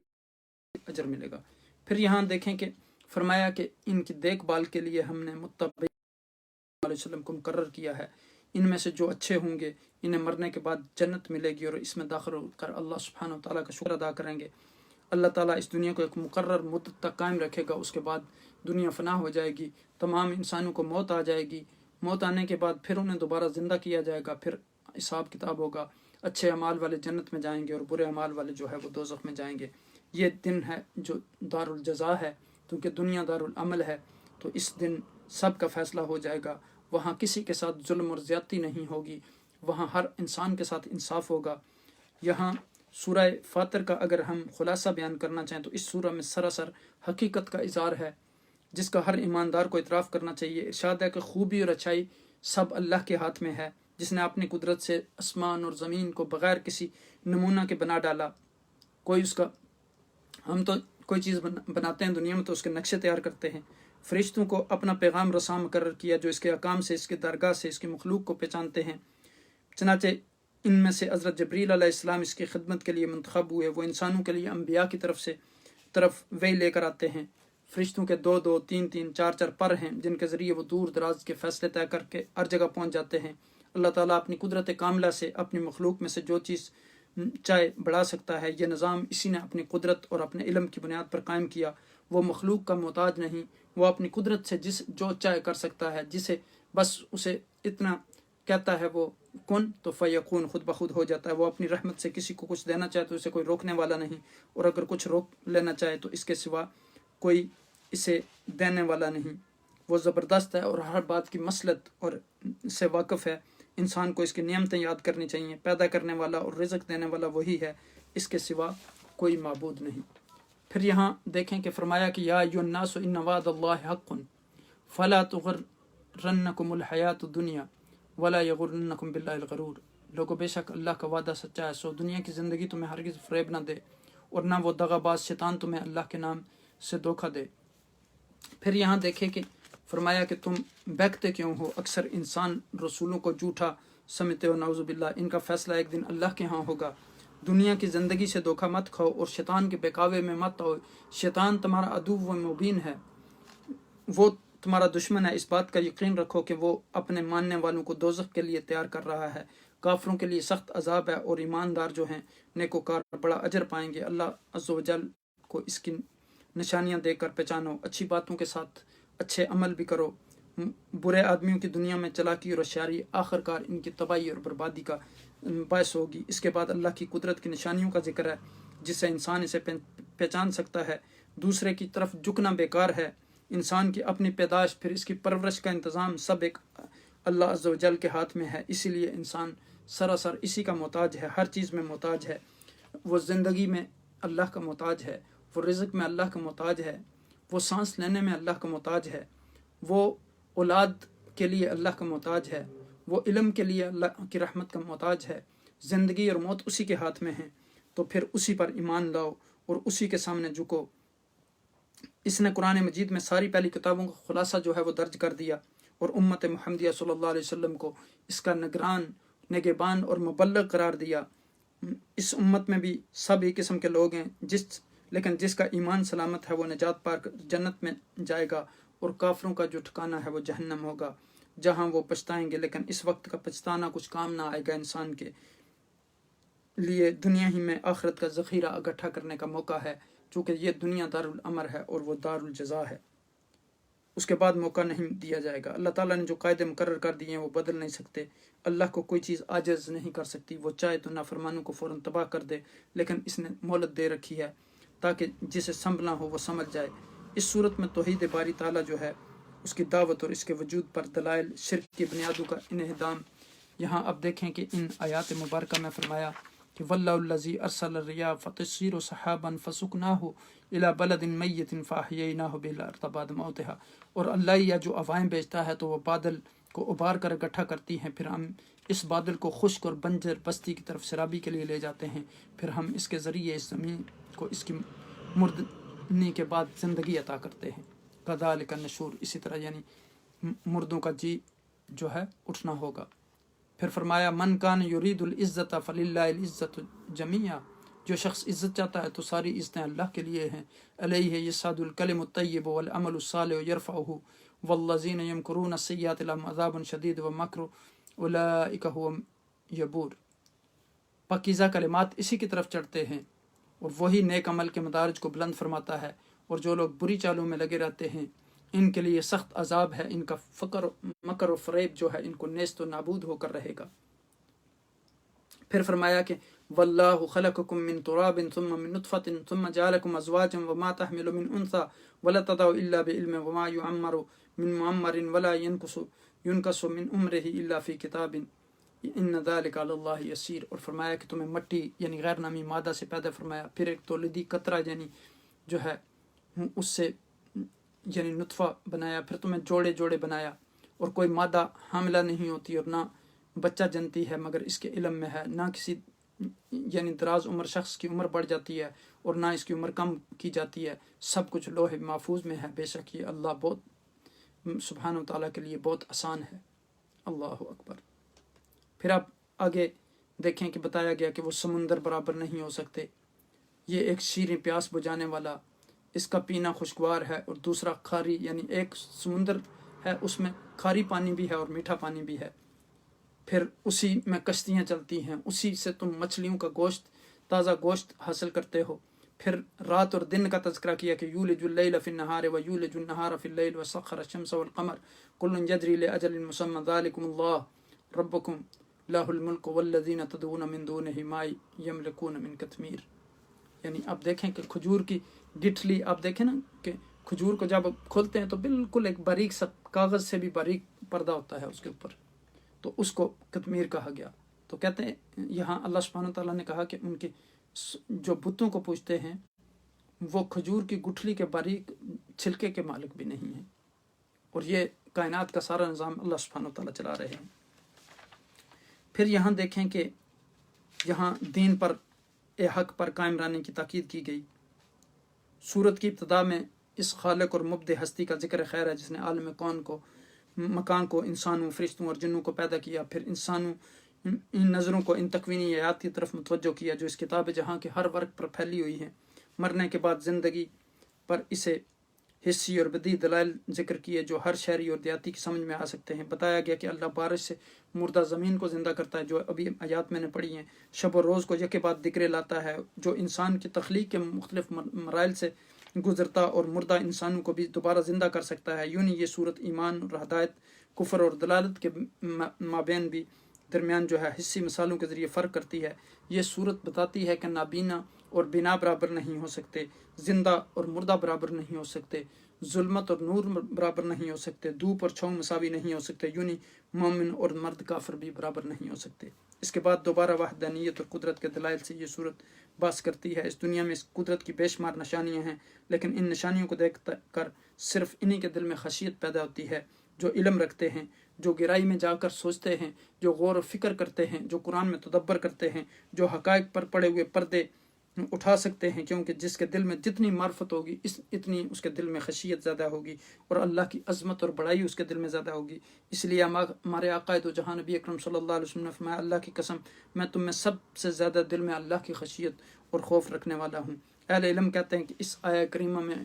اجر ملے گا۔ پھر یہاں دیکھیں کہ فرمایا کہ ان کی دیکھ بھال کے لیے ہم نے متبع علیہ وسلم کو مقرر کیا ہے، ان میں سے جو اچھے ہوں گے انہیں مرنے کے بعد جنت ملے گی اور اس میں داخل ہو کر اللہ سبحانہ وتعالیٰ کا شکر ادا کریں گے۔ اللہ تعالیٰ اس دنیا کو ایک مقرر مدت تک قائم رکھے گا، اس کے بعد دنیا فنا ہو جائے گی، تمام انسانوں کو موت آ جائے گی، موت آنے کے بعد پھر انہیں دوبارہ زندہ کیا جائے گا، پھر حساب کتاب ہوگا، اچھے اعمال والے جنت میں جائیں گے اور برے اعمال والے جو ہے وہ دوزخ میں جائیں گے۔ یہ دن ہے جو دار الجزا ہے، کیونکہ دنیا دار العمل ہے، تو اس دن سب کا فیصلہ ہو جائے گا، وہاں کسی کے ساتھ ظلم اور زیادتی نہیں ہوگی، وہاں ہر انسان کے ساتھ انصاف ہوگا۔ یہاں سورہ فاتر کا اگر ہم خلاصہ بیان کرنا چاہیں تو اس سورہ میں سراسر حقیقت کا اظہار ہے جس کا ہر ایماندار کو اعتراف کرنا چاہیے۔ ارشاد ہے کہ خوبی اور اچھائی سب اللہ کے ہاتھ میں ہے، جس نے اپنی قدرت سے آسمان اور زمین کو بغیر کسی نمونہ کے بنا ڈالا۔ کوئی اس کا ہم تو کوئی چیز بناتے ہیں دنیا میں تو اس کے نقشے تیار کرتے ہیں، فرشتوں کو اپنا پیغام رساں مقرر کیا جو اس کے احکام سے، اس کے درگاہ سے، اس کی مخلوق کو پہچانتے ہیں۔ چنانچہ ان میں سے حضرت جبریل علیہ السلام اس کی خدمت کے لیے منتخب ہوئے، وہ انسانوں کے لیے انبیاء کی طرف وحی لے کر آتے ہیں۔ فرشتوں کے 2 3 4 پر ہیں جن کے ذریعے وہ دور دراز کے فیصلے طے کر کے ہر جگہ پہنچ جاتے ہیں۔ اللہ تعالیٰ اپنی قدرت کاملہ سے اپنی مخلوق میں سے جو چیز چاہے بڑھا سکتا ہے۔ یہ نظام اسی نے اپنی قدرت اور اپنے علم کی بنیاد پر قائم کیا۔ وہ مخلوق کا محتاج نہیں، وہ اپنی قدرت سے جو چاہے کر سکتا ہے، جسے بس اسے اتنا کہتا ہے وہ کن تو فیکون، خود بخود ہو جاتا ہے۔ وہ اپنی رحمت سے کسی کو کچھ دینا چاہے تو اسے کوئی روکنے والا نہیں، اور اگر کچھ روک لینا چاہے تو اس کے سوا کوئی اسے دینے والا نہیں۔ وہ زبردست ہے اور ہر بات کی مصلحت اور سے واقف ہے۔ انسان کو اس کی نعمتیں یاد کرنی چاہیے۔ پیدا کرنے والا اور رزق دینے والا وہی ہے، اس کے سوا کوئی معبود نہیں۔ پھر یہاں دیکھیں کہ فرمایا کہ یا ایھا الناس ان وعد اللہ حق فلا تغرنکم الحیات الدنیا ولا یغرنکم باللہ الغرور۔ لوگوں بے شک اللہ کا وعدہ سچا ہے، سو دنیا کی زندگی تمہیں ہرگز فریب نہ دے اور نہ وہ دغا باز شیطان تمہیں اللہ کے نام سے دھوکہ دے۔ پھر یہاں دیکھیں کہ فرمایا کہ تم بہکتے کیوں ہو، اکثر انسان رسولوں کو جھوٹا سمجھتے ہو، نعوذ باللہ، ان کا فیصلہ ایک دن اللہ کے ہاں ہوگا۔ دنیا کی زندگی سے دھوکہ مت کھاؤ اور شیطان کے بہکاوے میں مت آؤ۔ شیطان تمہارا عدو و مبین ہے، وہ تمہارا دشمن ہے۔ اس بات کا یقین رکھو کہ وہ اپنے ماننے والوں کو دوزخ کے لیے تیار کر رہا ہے۔ کافروں کے لیے سخت عذاب ہے اور ایماندار جو ہیں نیکوکار بڑا اجر پائیں گے۔ اللہ عز و جل کو اس کی نشانیاں دے کر پہچانو، اچھی باتوں کے ساتھ اچھے عمل بھی کرو۔ برے آدمیوں کی دنیا میں چلاکی اور ہوشیاری آخر کار ان کی تباہی اور بربادی کا باعث ہوگی۔ اس کے بعد اللہ کی قدرت کی نشانیوں کا ذکر ہے جس سے انسان اسے پہچان سکتا ہے۔ دوسرے کی طرف جھکنا بیکار ہے۔ انسان کی اپنی پیدائش پھر اس کی پرورش کا انتظام سب ایک اللہ عز و جل کے ہاتھ میں ہے، اسی لیے انسان سراسر اسی کا محتاج ہے، ہر چیز میں محتاج ہے۔ وہ زندگی میں اللہ کا محتاج ہے، وہ رزق میں اللہ کا محتاج ہے، وہ سانس لینے میں اللہ کا محتاج ہے، وہ اولاد کے لیے اللہ کا محتاج ہے، وہ علم کے لیے اللہ کی رحمت کا محتاج ہے۔ زندگی اور موت اسی کے ہاتھ میں ہیں، تو پھر اسی پر ایمان لاؤ اور اسی کے سامنے جھکو۔ اس نے قرآن مجید میں ساری پہلی کتابوں کا خلاصہ جو ہے وہ درج کر دیا اور امت محمدیہ صلی اللہ علیہ وسلم کو اس کا نگہبان اور مبلغ قرار دیا۔ اس امت میں بھی سب ہی قسم کے لوگ ہیں، لیکن جس کا ایمان سلامت ہے وہ نجات پا کر جنت میں جائے گا، اور کافروں کا جو ٹھکانہ ہے وہ جہنم ہوگا جہاں وہ پچھتائیں گے۔ لیکن اس وقت کا پچھتانا کچھ کام نہ آئے گا انسان کے لیے، دنیا ہی میں آخرت کا ذخیرہ اکٹھا کرنے کا موقع ہے، چونکہ یہ دنیا دار الامر ہے اور وہ دار الجزا ہے۔ اس کے بعد موقع نہیں دیا جائے گا۔ اللہ تعالیٰ نے جو قاعدے مقرر کر دیے ہیں وہ بدل نہیں سکتے۔ اللہ کو کوئی چیز عاجز نہیں کر سکتی، وہ چاہے تو نافرمانوں کو فوراً تباہ کر دے، لیکن اس نے مہلت دے رکھی ہے تاکہ جسے سنبھلنا ہو وہ سمجھ جائے۔ اس صورت میں توحید باری تعالیٰ جو ہے اس کی دعوت اور اس کے وجود پر دلائل شرک کی بنیادوں کا انہدام۔ یہاں اب دیکھیں کہ ان آیات مبارکہ میں فرمایا کہ واللہ الذی ارسل الرياح فتصير سحابا فسقناه الى بلد میت فاحییناه به الارض بعد موتها، اور اللہ ہی جو ہوائیں بھیجتا ہے تو وہ بادل کو ابار کر اکٹھا کرتی ہیں، پھر ہم اس بادل کو خشک اور بنجر بستی کی طرف سرابی کے لیے لے جاتے ہیں، پھر ہم اس کے ذریعے اس زمین کو اس کی مردنی کے بعد زندگی عطا کرتے ہیں۔ کذالک النشور، اسی طرح یعنی مردوں کا جی جو ہے اٹھنا ہوگا۔ پھر فرمایا من کان یرید العزت فللہ العزت جمیعا جو شخص عزت چاہتا ہے تو ساری عزتیں اللہ کے لیے ہیں. علیہ یصعد الکلم الطیب والعمل الصالح یرفعہ والذین یمکرون السیئات لهم عذاب شدید ومکر اولئک هو یبور. پاکیزہ کلمات اسی کی طرف چڑھتے ہیں اور وہی نیک عمل کے مدارج کو بلند فرماتا ہے، اور جو لوگ بری چالوں میں لگے رہتے ہیں ان کے لیے سخت عذاب ہے. ان کا مکر و فریب جو ہے ان کو نیست و نابود ہو کر رہے گا. پھر فرمایا کہ واللہ خلقکم من تراب ثم من نطفۃ ثم جعلکم ازواجا وما تحمل من انثى ولا تضع الا بعلم وما يعمر من معمر ولا ينقص من عمره الا في كتاب ان ذلك على الله يسير. اور فرمایا کہ تمہیں مٹی یعنی غیر نامی مادہ سے پیدا فرمایا، پھر ایک تولیدی قطرہ یعنی جو ہے اس سے یعنی نطفہ بنایا، پھر تمہیں جوڑے جوڑے بنایا، اور کوئی مادہ حاملہ نہیں ہوتی اور نہ بچہ جنتی ہے مگر اس کے علم میں ہے. نہ کسی یعنی دراز عمر شخص کی عمر بڑھ جاتی ہے اور نہ اس کی عمر کم کی جاتی ہے، سب کچھ لوح محفوظ میں ہے. بے شک یہ اللہ بہت سبحانہ و تعالیٰ کے لیے بہت آسان ہے. اللہ اکبر. پھر آپ آگے دیکھیں کہ بتایا گیا کہ وہ سمندر برابر نہیں ہو سکتے. یہ ایک شیریں پیاس بجھانے والا، اس کا پینا خوشگوار ہے، اور دوسرا کھاری، یعنی ایک سمندر ہے اس میں کھاری پانی بھی ہے اور میٹھا پانی بھی ہے. پھر اسی میں کشتیاں چلتی ہیں، اسی سے تم مچھلیوں کا گوشت، تازہ گوشت حاصل کرتے ہو. پھر رات اور دن کا تذکرہ کیا کہ یولج اللیل فی النہار ویولج النہار فی اللیل وسخر الشمس والقمر کل یجری لاجل مسمی ذلکم اللہ ربکم لہ الملک والذین تدعون من دونہ ما یملکون من قطمیر. یعنی آپ دیکھیں کہ کھجور کی گٹھلی، آپ دیکھیں نا کہ کھجور کو جب کھولتے ہیں تو بالکل ایک باریک سا کاغذ سے بھی باریک پردہ ہوتا ہے اس کے اوپر، تو اس کو قطمیر کہا گیا. تو کہتے ہیں یہاں اللہ سبحانہ تعالیٰ نے کہا کہ ان کے جو بتوں کو پوجتے ہیں وہ کھجور کی گٹھلی کے باریک چھلکے کے مالک بھی نہیں ہیں، اور یہ کائنات کا سارا نظام اللہ سبحانہ تعالیٰ چلا رہے ہیں. پھر یہاں دیکھیں کہ یہاں دین پر حق پر قائم رہنے کی تاکید کی گئی. سورت کی ابتدا میں اس خالق اور مبدع ہستی کا ذکر خیر ہے جس نے عالم کون کو، مکان کو، انسانوں، فرشتوں اور جنوں کو پیدا کیا. پھر انسانوں ان نظروں کو ان تکوینی آیات کی طرف متوجہ کیا جو اس کتاب جہاں کے ہر ورق پر پھیلی ہوئی ہیں. مرنے کے بعد زندگی پر اسے حصی اور بدی دلائل ذکر کیے جو ہر شہری اور دیہاتی کی سمجھ میں آ سکتے ہیں. بتایا گیا کہ اللہ بارش سے مردہ زمین کو زندہ کرتا ہے جو ابھی آیات میں نے پڑھی ہیں. شب و روز کو یکے بعد ذکر لاتا ہے جو انسان کی تخلیق کے مختلف مراحل سے گزرتا اور مردہ انسانوں کو بھی دوبارہ زندہ کر سکتا ہے. یوں یہ صورت ایمان اور ہدایت، کفر اور دلالت کے مابین بھی درمیان جو ہے حصی مثالوں کے ذریعے فرق کرتی ہے. یہ صورت بتاتی ہے کہ نابینا اور بنا برابر نہیں ہو سکتے، زندہ اور مردہ برابر نہیں ہو سکتے، ظلمت اور نور برابر نہیں ہو سکتے، دھوپ اور چھاؤں مساوی نہیں ہو سکتے، یونی مومن اور مرد کافر بھی برابر نہیں ہو سکتے. اس کے بعد دوبارہ وحدانیت اور قدرت کے دلائل سے یہ صورت بحث کرتی ہے. اس دنیا میں اس قدرت کی بے شمار نشانیاں ہیں، لیکن ان نشانیوں کو دیکھ کر صرف انہی کے دل میں خشیت پیدا ہوتی ہے جو علم رکھتے ہیں، جو گہرائی میں جا کر سوچتے ہیں، جو غور و فکر کرتے ہیں، جو قرآن میں تدبر کرتے ہیں، جو حقائق پر پڑے ہوئے پردے اٹھا سکتے ہیں. کیونکہ جس کے دل میں جتنی معرفت ہوگی اتنی اس کے دل میں خشیت زیادہ ہوگی اور اللہ کی عظمت اور بڑائی اس کے دل میں زیادہ ہوگی. اس لیے ہمارے آقا دو جہاں نبی اکرم صلی اللہ علیہ وسلم نے فرمایا اللہ کی قسم میں تم میں سب سے زیادہ دل میں اللہ کی خشیت اور خوف رکھنے والا ہوں. اہل علم کہتے ہیں کہ اس آیہ کریمہ میں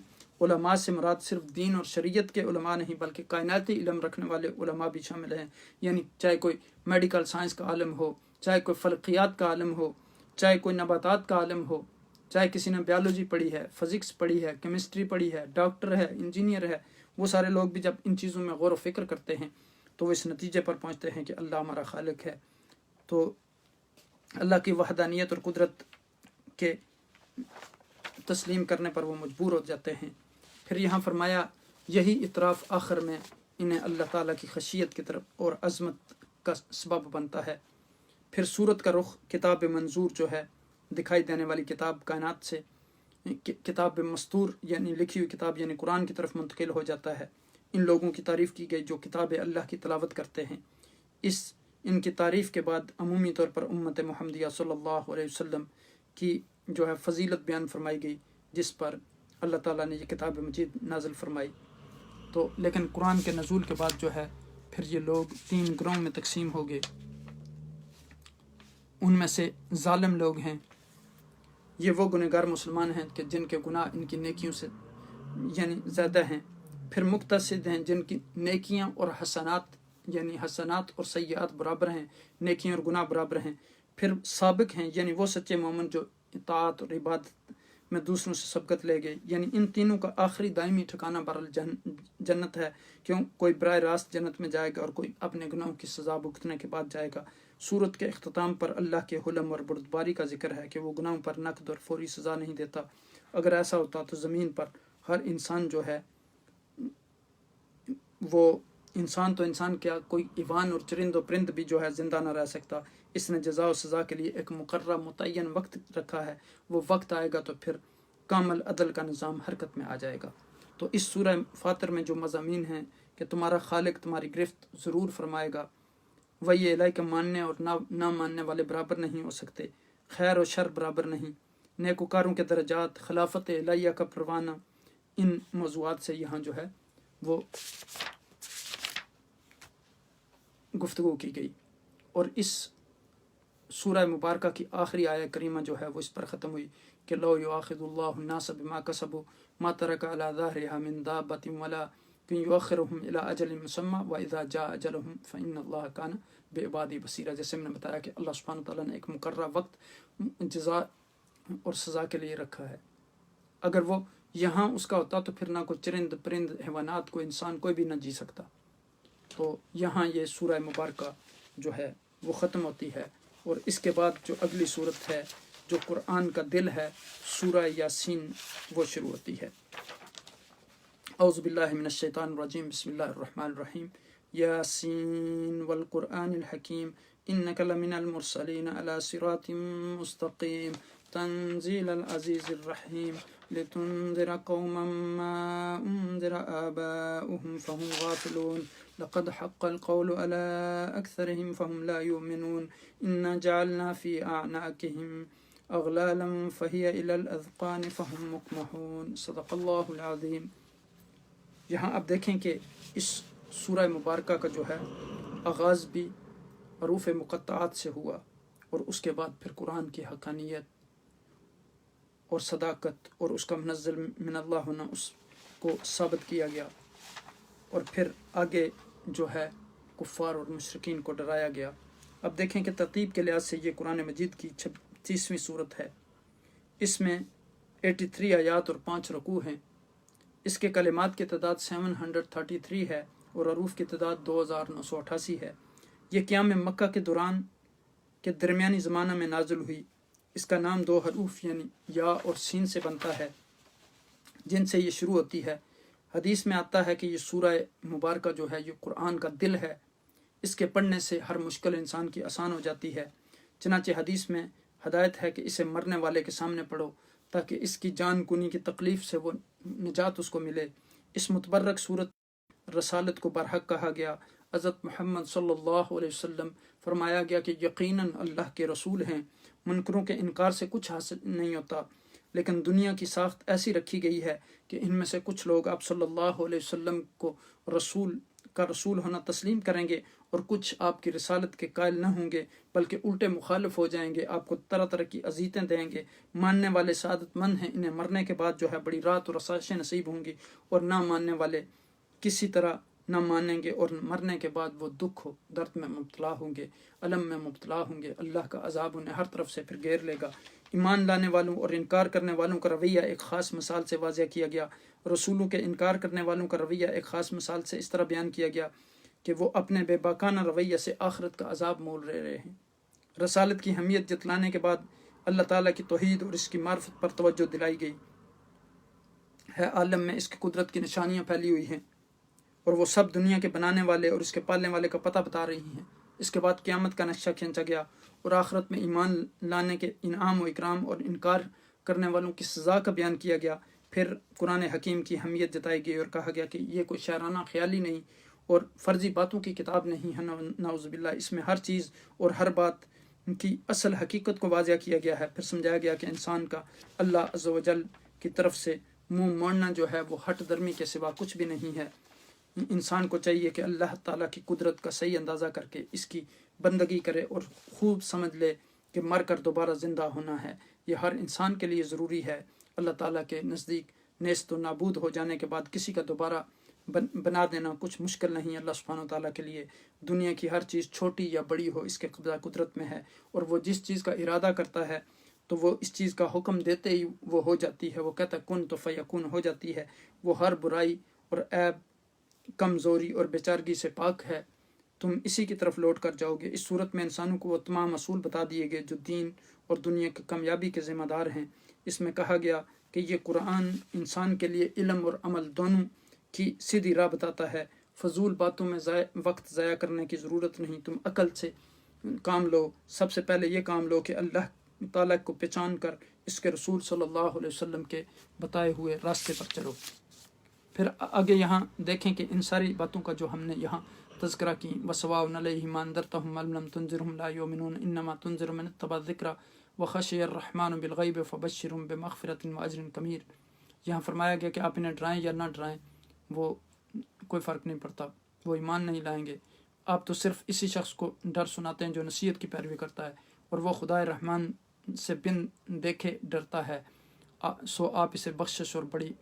علماء سے مراد صرف دین اور شریعت کے علماء نہیں بلکہ کائناتی علم رکھنے والے علماء بھی شامل ہیں. یعنی چاہے کوئی میڈیکل سائنس کا عالم ہو، چاہے کوئی فلکیات کا عالم ہو، چاہے کوئی نباتات کا عالم ہو، چاہے کسی نے بیالوجی پڑھی ہے، فزکس پڑھی ہے، کیمسٹری پڑھی ہے، ڈاکٹر ہے، انجینئر ہے، وہ سارے لوگ بھی جب ان چیزوں میں غور و فکر کرتے ہیں تو وہ اس نتیجے پر پہنچتے ہیں کہ اللہ ہمارا خالق ہے. تو اللہ کی وحدانیت اور قدرت کے تسلیم کرنے پر وہ مجبور ہو جاتے ہیں. پھر یہاں فرمایا یہی اطراف آخر میں انہیں اللہ تعالیٰ کی خشیت کی طرف اور عظمت کا سبب بنتا ہے. پھر صورت کا رخ کتاب منظور جو ہے دکھائی دینے والی کتاب کائنات سے کتاب مستور یعنی لکھی ہوئی کتاب یعنی قرآن کی طرف منتقل ہو جاتا ہے. ان لوگوں کی تعریف کی گئی جو کتاب اللہ کی تلاوت کرتے ہیں. ان کی تعریف کے بعد عمومی طور پر امت محمدیہ صلی اللہ علیہ وسلم کی جو ہے فضیلت بیان فرمائی گئی جس پر اللہ تعالیٰ نے یہ کتاب مجید نازل فرمائی. تو لیکن قرآن کے نزول کے بعد جو ہے پھر یہ لوگ 3 گروہوں میں تقسیم ہو گئے. ان میں سے ظالم لوگ ہیں یہ وہ گنہگار مسلمان ہیں کہ جن کے گناہ ان کی نیکیوں سے یعنی زیادہ ہیں، پھر مقتصد ہیں جن کی نیکیاں اور حسنات یعنی حسنات اور سیئات برابر ہیں، نیکیاں اور گناہ برابر ہیں، پھر سابق ہیں یعنی وہ سچے مومن جو اطاعت اور عبادت میں دوسروں سے سبقت لے گئے، یعنی ان تینوں کا آخری دائمی ٹھکانہ جنت ہے، کیوں کوئی براہ راست جنت میں جائے گا اور کوئی اپنے گناہوں کی سزا بھگتنے کے بعد جائے گا۔ سورت کے اختتام پر اللہ کے حلم اور بردباری کا ذکر ہے کہ وہ گناہوں پر نقد اور فوری سزا نہیں دیتا۔ اگر ایسا ہوتا تو زمین پر ہر انسان جو ہے وہ انسان تو انسان کیا کوئی ایوان اور چرند و پرند بھی جو ہے زندہ نہ رہ سکتا۔ اس نے جزا و سزا کے لیے ایک مقررہ متعین وقت رکھا ہے، وہ وقت آئے گا تو پھر کامل عدل کا نظام حرکت میں آ جائے گا۔ تو اس سورہ فاطر میں جو مضامین ہیں کہ تمہارا خالق تمہاری گرفت ضرور فرمائے گا، وہ یہ الہی کے ماننے اور نہ ماننے والے برابر نہیں ہو سکتے، خیر و شر برابر نہیں، نیکوکاروں کے درجات، خلافت الہیہ کا پروانہ، ان موضوعات سے یہاں جو ہے وہ گفتگو کی گئی۔ اور اس سورہ مبارکہ کی آخری آیہ کریمہ جو ہے وہ اس پر ختم ہوئی کہ لو یؤاخذ اللہ الناس بما کسبوا ما ترک علی ظہرها من دابۃ ولکن یؤخرهم الی اجل مسمى واذا جاء اجلهم فان اللہ کان بعبادہ بصیرا۔ جیسے میں نے بتایا کہ اللہ سبحانہ تعالیٰ نے ایک مقررہ وقت جزا اور سزا کے لیے رکھا ہے۔ اگر وہ یہاں اس کا ہوتا تو پھر نہ کوئی چرند پرند حیوانات کوئی انسان کوئی بھی نہ جی سکتا۔ تو یہاں یہ سورہ مبارکہ جو ہے وہ ختم ہوتی ہے، اور اس کے بعد جو اگلی صورت ہے جو قرآن کا دل ہے، سورہ یاسین، وہ شروع ہوتی ہے۔ اعوذ باللہ من الشیطان الرجیم، بسم اللہ الرحمن الرحیم۔ یاسین والقرآن الحکیم انک لمن المرسلین علی صراط مستقیم تنزیل العزیز الرحیم لتنذر قوما ما انذر آباؤهم فهم غافلون لقد حق القول على أكثرهم فهم لا يؤمنون إنا جعلنا في أعناقهم أغلالا فهي إلى الأذقان فهم مقمحون صدق اللہ العظیم۔ یہاں اب دیکھیں کہ اس سورہ مبارکہ کا جو ہے آغاز بھی حروف مقطعات سے ہوا، اور اس کے بعد پھر قرآن کی حقانیت اور صداقت اور اس کا منزل من اللہ ہونا اس کو ثابت کیا گیا، اور پھر آگے جو ہے کفار اور مشرکین کو ڈرایا گیا۔ اب دیکھیں کہ ترتیب کے لحاظ سے یہ قرآن مجید کی 36ویں صورت ہے۔ اس میں 83 آیات اور 5 رکوع ہیں۔ اس کے کلمات کی تعداد 733 ہے اور حروف کی تعداد 2988 ہے۔ یہ قیام مکہ کے دوران کے درمیانی زمانہ میں نازل ہوئی۔ اس کا نام 2 حروف یعنی یا اور سین سے بنتا ہے جن سے یہ شروع ہوتی ہے۔ حدیث میں آتا ہے کہ یہ سورہ مبارکہ جو ہے یہ قرآن کا دل ہے، اس کے پڑھنے سے ہر مشکل انسان کی آسان ہو جاتی ہے۔ چنانچہ حدیث میں ہدایت ہے کہ اسے مرنے والے کے سامنے پڑھو تاکہ اس کی جان کنی کی تکلیف سے وہ نجات اس کو ملے۔ اس متبرک صورت رسالت کو برحق کہا گیا۔ حضرت محمد صلی اللہ علیہ وسلم فرمایا گیا کہ یقیناً اللہ کے رسول ہیں، منکروں کے انکار سے کچھ حاصل نہیں ہوتا، لیکن دنیا کی ساخت ایسی رکھی گئی ہے کہ ان میں سے کچھ لوگ آپ صلی اللہ علیہ وسلم کو رسول ہونا تسلیم کریں گے، اور کچھ آپ کی رسالت کے قائل نہ ہوں گے بلکہ الٹے مخالف ہو جائیں گے، آپ کو طرح طرح کی اذیتیں دیں گے۔ ماننے والے سعادت مند ہیں، انہیں مرنے کے بعد جو ہے بڑی رات اور آسائشیں نصیب ہوں گی، اور نہ ماننے والے کسی طرح نہ مانیں گے اور مرنے کے بعد وہ دکھ درد میں مبتلا ہوں گے، الم میں مبتلا ہوں گے۔ اللہ کا عذاب انہیں ہر طرف سے پھر گھیر لے گا۔ ایمان لانے والوں اور انکار کرنے والوں کا رویہ ایک خاص مثال سے واضح کیا گیا۔ رسولوں کے انکار کرنے والوں کا رویہ ایک خاص مثال سے اس طرح بیان کیا گیا کہ وہ اپنے بے باکانہ رویہ سے آخرت کا عذاب مول رہے ہیں۔ رسالت کی اہمیت جتلانے کے بعد اللہ تعالیٰ کی توحید اور اس کی معرفت پر توجہ دلائی گئی ہے۔ عالم میں اس کی قدرت کی نشانیاں پھیلی ہوئی ہیں، اور وہ سب دنیا کے بنانے والے اور اس کے پالنے والے کا پتہ بتا رہی ہیں۔ اس کے بعد قیامت کا نقشہ کھینچا گیا اور آخرت میں ایمان لانے کے انعام و اکرام اور انکار کرنے والوں کی سزا کا بیان کیا گیا۔ پھر قرآن حکیم کی اہمیت جتائی گئی اور کہا گیا کہ یہ کوئی شاعرانہ خیالی نہیں اور فرضی باتوں کی کتاب نہیں ہے، نعوذ باللہ، اس میں ہر چیز اور ہر بات کی اصل حقیقت کو واضح کیا گیا ہے۔ پھر سمجھایا گیا کہ انسان کا اللہ عز و جل کی طرف سے منہ موڑنا جو ہے وہ ہٹ درمی کے سوا کچھ بھی نہیں ہے۔ انسان کو چاہیے کہ اللہ تعالیٰ کی قدرت کا صحیح اندازہ کر کے اس کی بندگی کرے اور خوب سمجھ لے کہ مر کر دوبارہ زندہ ہونا ہے۔ یہ ہر انسان کے لیے ضروری ہے۔ اللہ تعالیٰ کے نزدیک نیست و نابود ہو جانے کے بعد کسی کا دوبارہ بنا دینا کچھ مشکل نہیں۔ اللہ سبحانہ و تعالیٰ کے لیے دنیا کی ہر چیز چھوٹی یا بڑی ہو اس کے قبضہ قدرت میں ہے، اور وہ جس چیز کا ارادہ کرتا ہے تو وہ اس چیز کا حکم دیتے ہی وہ ہو جاتی ہے۔ وہ کہتا کن تو فیکون ہو جاتی ہے۔ وہ ہر برائی اور عیب، کمزوری اور بیچارگی سے پاک ہے۔ تم اسی کی طرف لوٹ کر جاؤ گے۔ اس صورت میں انسانوں کو وہ تمام اصول بتا دیے گئے جو دین اور دنیا کی کامیابی کے ذمہ دار ہیں۔ اس میں کہا گیا کہ یہ قرآن انسان کے لیے علم اور عمل دونوں کی سیدھی راہ بتاتا ہے۔ فضول باتوں میں وقت ضائع کرنے کی ضرورت نہیں، تم عقل سے کام لو۔ سب سے پہلے یہ کام لو کہ اللہ تعالیٰ کو پہچان کر اس کے رسول صلی اللہ علیہ وسلم کے بتائے ہوئے راستے پر چلو۔ پھر آگے یہاں دیکھیں کہ ان ساری باتوں کا جو ہم نے یہاں تذکرہ کی، وَسَوَاءٌ عَلَيْهِمْ أَنذَرْتَهُمْ أَمْ لَمْ تُنذِرْهُمْ لَا يُؤْمِنُونَ إِنَّمَا تُنذِرُ مَنِ اتَّبَعَ الذِّكْرَ وَخَشِيَ الرَّحْمَنُ بِالْغَيْبِ فَبَشِّرْهُم بِمَغْفِرَةٍ وَأَجْرٍ كَبِيرٍ۔ یہاں فرمایا گیا کہ آپ انہیں ڈرائیں یا نہ ڈرائیں، وہ کوئی فرق نہیں پڑتا، وہ ایمان نہیں لائیں گے۔ آپ تو صرف اسی شخص کو ڈر سناتے ہیں جو نصیحت کی پیروی کرتا ہے، اور وہ خدائے رحمان سے بن دیکھے ڈرتا ہے، سو آپ اسے بخشش اور بڑی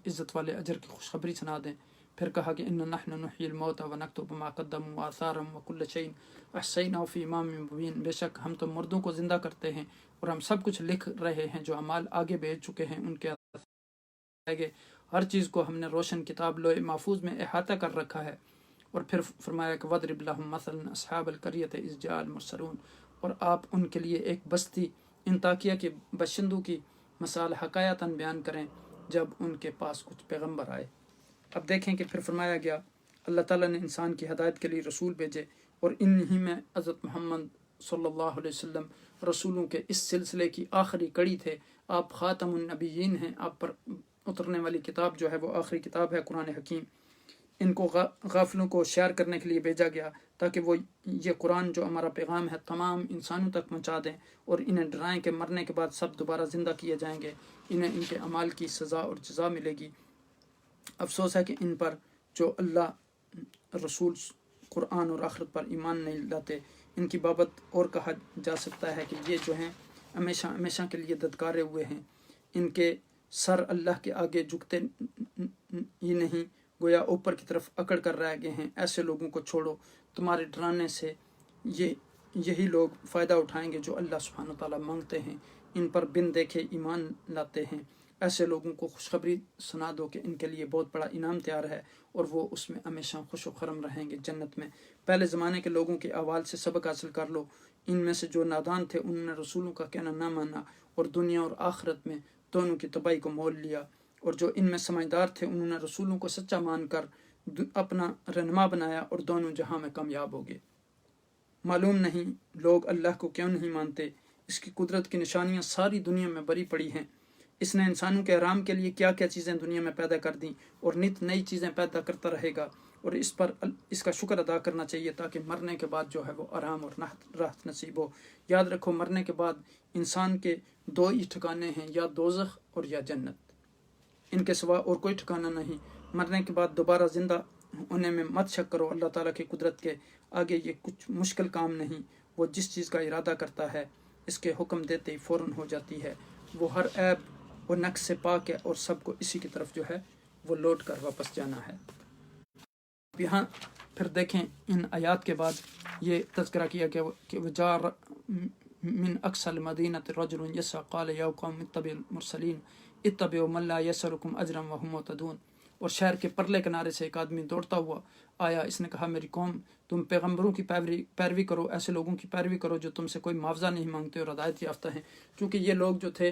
عزت والے اجر کی خوشخبری سنا دیں۔ پھر کہا کہ اِنَّا نَحْنُ نُحْيِي الْمَوْتَى وَنَكْتُبُ مَا قَدَّمُوا وَآثَارَهُمْ وَكُلَّ شَيْءٍ أَحْصَيْنَاهُ فِي إِمَامٍ مُبِينٍ۔ بے شک ہم تو مردوں کو زندہ کرتے ہیں اور ہم سب کچھ لکھ رہے ہیں، جو اعمال آگے بھیج چکے ہیں ان کے آگے ہر چیز کو ہم نے روشن کتاب لوح محفوظ میں احاطہ کر رکھا ہے۔ اور پھر فرمایا کہ وَاضْرِبْ لَهُم مَثَلًا أَصْحَابَ الْقَرْيَةِ إِذْ جَاءَ الْمُرْسَلُونَ، اور آپ ان کے لیے ایک بستی انطاکیہ کے باشندوں کی مثال حکایتاً بیان کریں جب ان کے پاس کچھ پیغمبر آئے۔ اب دیکھیں کہ پھر فرمایا گیا اللہ تعالیٰ نے انسان کی ہدایت کے لیے رسول بھیجے، اور انہی میں حضرت محمد صلی اللہ علیہ وسلم رسولوں کے اس سلسلے کی آخری کڑی تھے۔ آپ خاتم النبیین ہیں، آپ پر اترنے والی کتاب جو ہے وہ آخری کتاب ہے قرآن حکیم۔ ان کو غافلوں کو شیئر کرنے کے لیے بھیجا گیا تاکہ وہ یہ قرآن جو ہمارا پیغام ہے تمام انسانوں تک پہنچا دیں، اور انہیں ڈرائیں کہ مرنے کے بعد سب دوبارہ زندہ کیے جائیں گے، انہیں ان کے اعمال کی سزا اور جزا ملے گی۔ افسوس ہے کہ ان پر جو اللہ، رسول، قرآن اور آخرت پر ایمان نہیں لاتے، ان کی بابت اور کہا جا سکتا ہے کہ یہ جو ہیں ہمیشہ ہمیشہ کے لیے دھتکارے ہوئے ہیں۔ ان کے سر اللہ کے آگے جھکتے ہی نہیں، گویا اوپر کی طرف اکڑ کر رہ گئے ہیں۔ ایسے لوگوں کو چھوڑو، تمہارے ڈرانے سے یہی لوگ فائدہ اٹھائیں گے جو اللہ سبحانہ و تعالیٰ مانگتے ہیں، ان پر بن دیکھے ایمان لاتے ہیں۔ ایسے لوگوں کو خوشخبری سنا دو کہ ان کے لیے بہت بڑا انعام تیار ہے، اور وہ اس میں ہمیشہ خوش و خرم رہیں گے جنت میں۔ پہلے زمانے کے لوگوں کے احوال سے سبق حاصل کر لو۔ ان میں سے جو نادان تھے انہوں نے رسولوں کا کہنا نہ مانا، اور دنیا اور آخرت میں دونوں کی تباہی کو مول لیا، اور جو ان میں سمجھدار تھے انہوں نے رسولوں کو سچا مان کر اپنا رہنما بنایا، اور دونوں جہاں میں کامیاب ہو گئے۔ معلوم نہیں لوگ اللہ کو کیوں نہیں مانتے۔ اس کی قدرت کی نشانیاں ساری دنیا میں بری پڑی ہیں۔ اس نے انسانوں کے آرام کے لیے کیا کیا چیزیں دنیا میں پیدا کر دیں، اور نت نئی چیزیں پیدا کرتا رہے گا، اور اس پر اس کا شکر ادا کرنا چاہیے تاکہ مرنے کے بعد جو ہے وہ آرام اور راحت نصیب ہو۔ یاد رکھو مرنے کے بعد انسان کے دو ہی ٹھکانے ہیں، یا دوزخ اور یا جنت، ان کے سوا اور کوئی ٹھکانہ نہیں۔ مرنے کے بعد دوبارہ زندہ ہونے میں مت شک کرو، اللہ تعالیٰ کی قدرت کے آگے یہ کچھ مشکل کام نہیں۔ وہ جس چیز کا ارادہ کرتا ہے اس کے حکم دیتے ہی فوراً ہو جاتی ہے۔ وہ ہر عیب اور نقص سے پاک ہے، اور سب کو اسی کی طرف جو ہے وہ لوٹ کر واپس جانا ہے۔ یہاں پھر دیکھیں ان آیات کے بعد یہ تذکرہ کیا گیا کہ وجاء من اقصى المدينة رجل يسعى قال يا قوم اتبعوا المرسلين اتبعوا من لا يسألكم اجرا وهم مهتدون۔ اور شہر کے پرلے کنارے سے ایک آدمی دوڑتا ہوا آیا، اس نے کہا میری قوم تم پیغمبروں کی پیروی کرو، ایسے لوگوں کی پیروی کرو جو تم سے کوئی معاوضہ نہیں مانگتے اور ہدایت یافتہ ہیں۔ کیونکہ یہ لوگ جو تھے،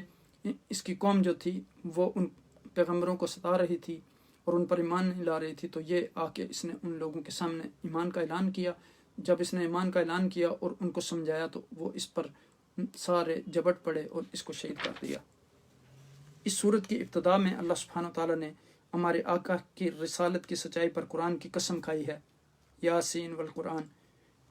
اس کی قوم جو تھی وہ ان پیغمبروں کو ستا رہی تھی اور ان پر ایمان نہیں لا رہی تھی، تو یہ آ کے اس نے ان لوگوں کے سامنے ایمان کا اعلان کیا۔ جب اس نے ایمان کا اعلان کیا اور ان کو سمجھایا تو وہ اس پر سارے جبٹ پڑے اور اس کو شہید کر دیا۔ اس صورت کی ابتدا میں اللہ سبحانہ و تعالیٰ نے ہمارے آقا کی رسالت کی سچائی پر قرآن کی قسم کھائی ہے، یاسین والقرآن۔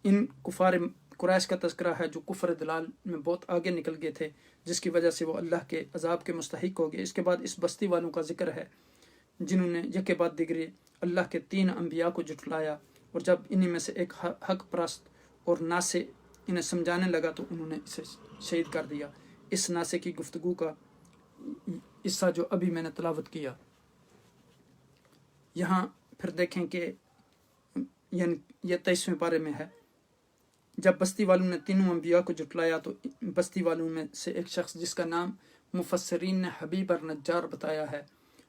ان کفار قریش کا تذکرہ ہے جو کفر دلال میں بہت آگے نکل گئے تھے، جس کی وجہ سے وہ اللہ کے عذاب کے مستحق ہو گئے۔ اس کے بعد اس بستی والوں کا ذکر ہے جنہوں نے یکے بعد دیگرے اللہ کے 3 انبیاء کو جھٹلایا، اور جب انہی میں سے ایک حق پرست اور ناسے انہیں سمجھانے لگا تو انہوں نے اسے شہید کر دیا۔ اس ناسے کی گفتگو کا حصہ جو ابھی میں نے تلاوت کیا۔ یہاں پھر دیکھیں کہ یعنی یہ 23ویں پارے میں ہے، جب بستی والوں نے تینوں انبیاء کو جھٹلایا تو بستی والوں میں سے ایک شخص جس کا نام مفسرین نے حبیب النجار بتایا ہے،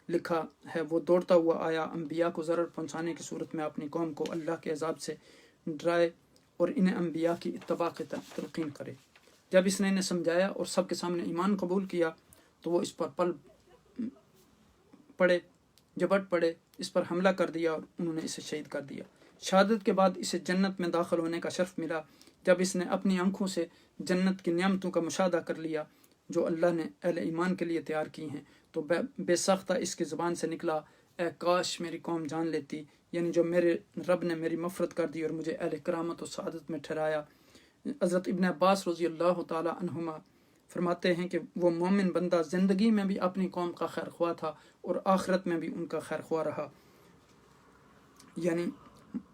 لکھا ہے، وہ دوڑتا ہوا آیا، انبیاء کو ضرر پہنچانے کی صورت میں اپنی قوم کو اللہ کے عذاب سے ڈرائے اور انہیں انبیاء کی اتباع کی تلقین کرے۔ جب اس نے انہیں سمجھایا اور سب کے سامنے ایمان قبول کیا تو وہ اس پر پل پڑے، جبٹ پڑے، اس پر حملہ کر دیا اور انہوں نے اسے شہید کر دیا۔ شہادت کے بعد اسے جنت میں داخل ہونے کا شرف ملا۔ جب اس نے اپنی آنکھوں سے جنت کی نعمتوں کا مشاہدہ کر لیا جو اللہ نے اہل ایمان کے لیے تیار کی ہیں تو بے ساختہ اس کی زبان سے نکلا، اے کاش میری قوم جان لیتی، یعنی جو میرے رب نے میری مغفرت کر دی اور مجھے اہل کرامت و سعادت میں ٹھہرایا۔ حضرت ابن عباس رضی اللہ تعالی عنہما فرماتے ہیں کہ وہ مومن بندہ زندگی میں بھی اپنی قوم کا خیر خواہ تھا اور آخرت میں بھی ان کا خیر خواہ رہا۔ یعنی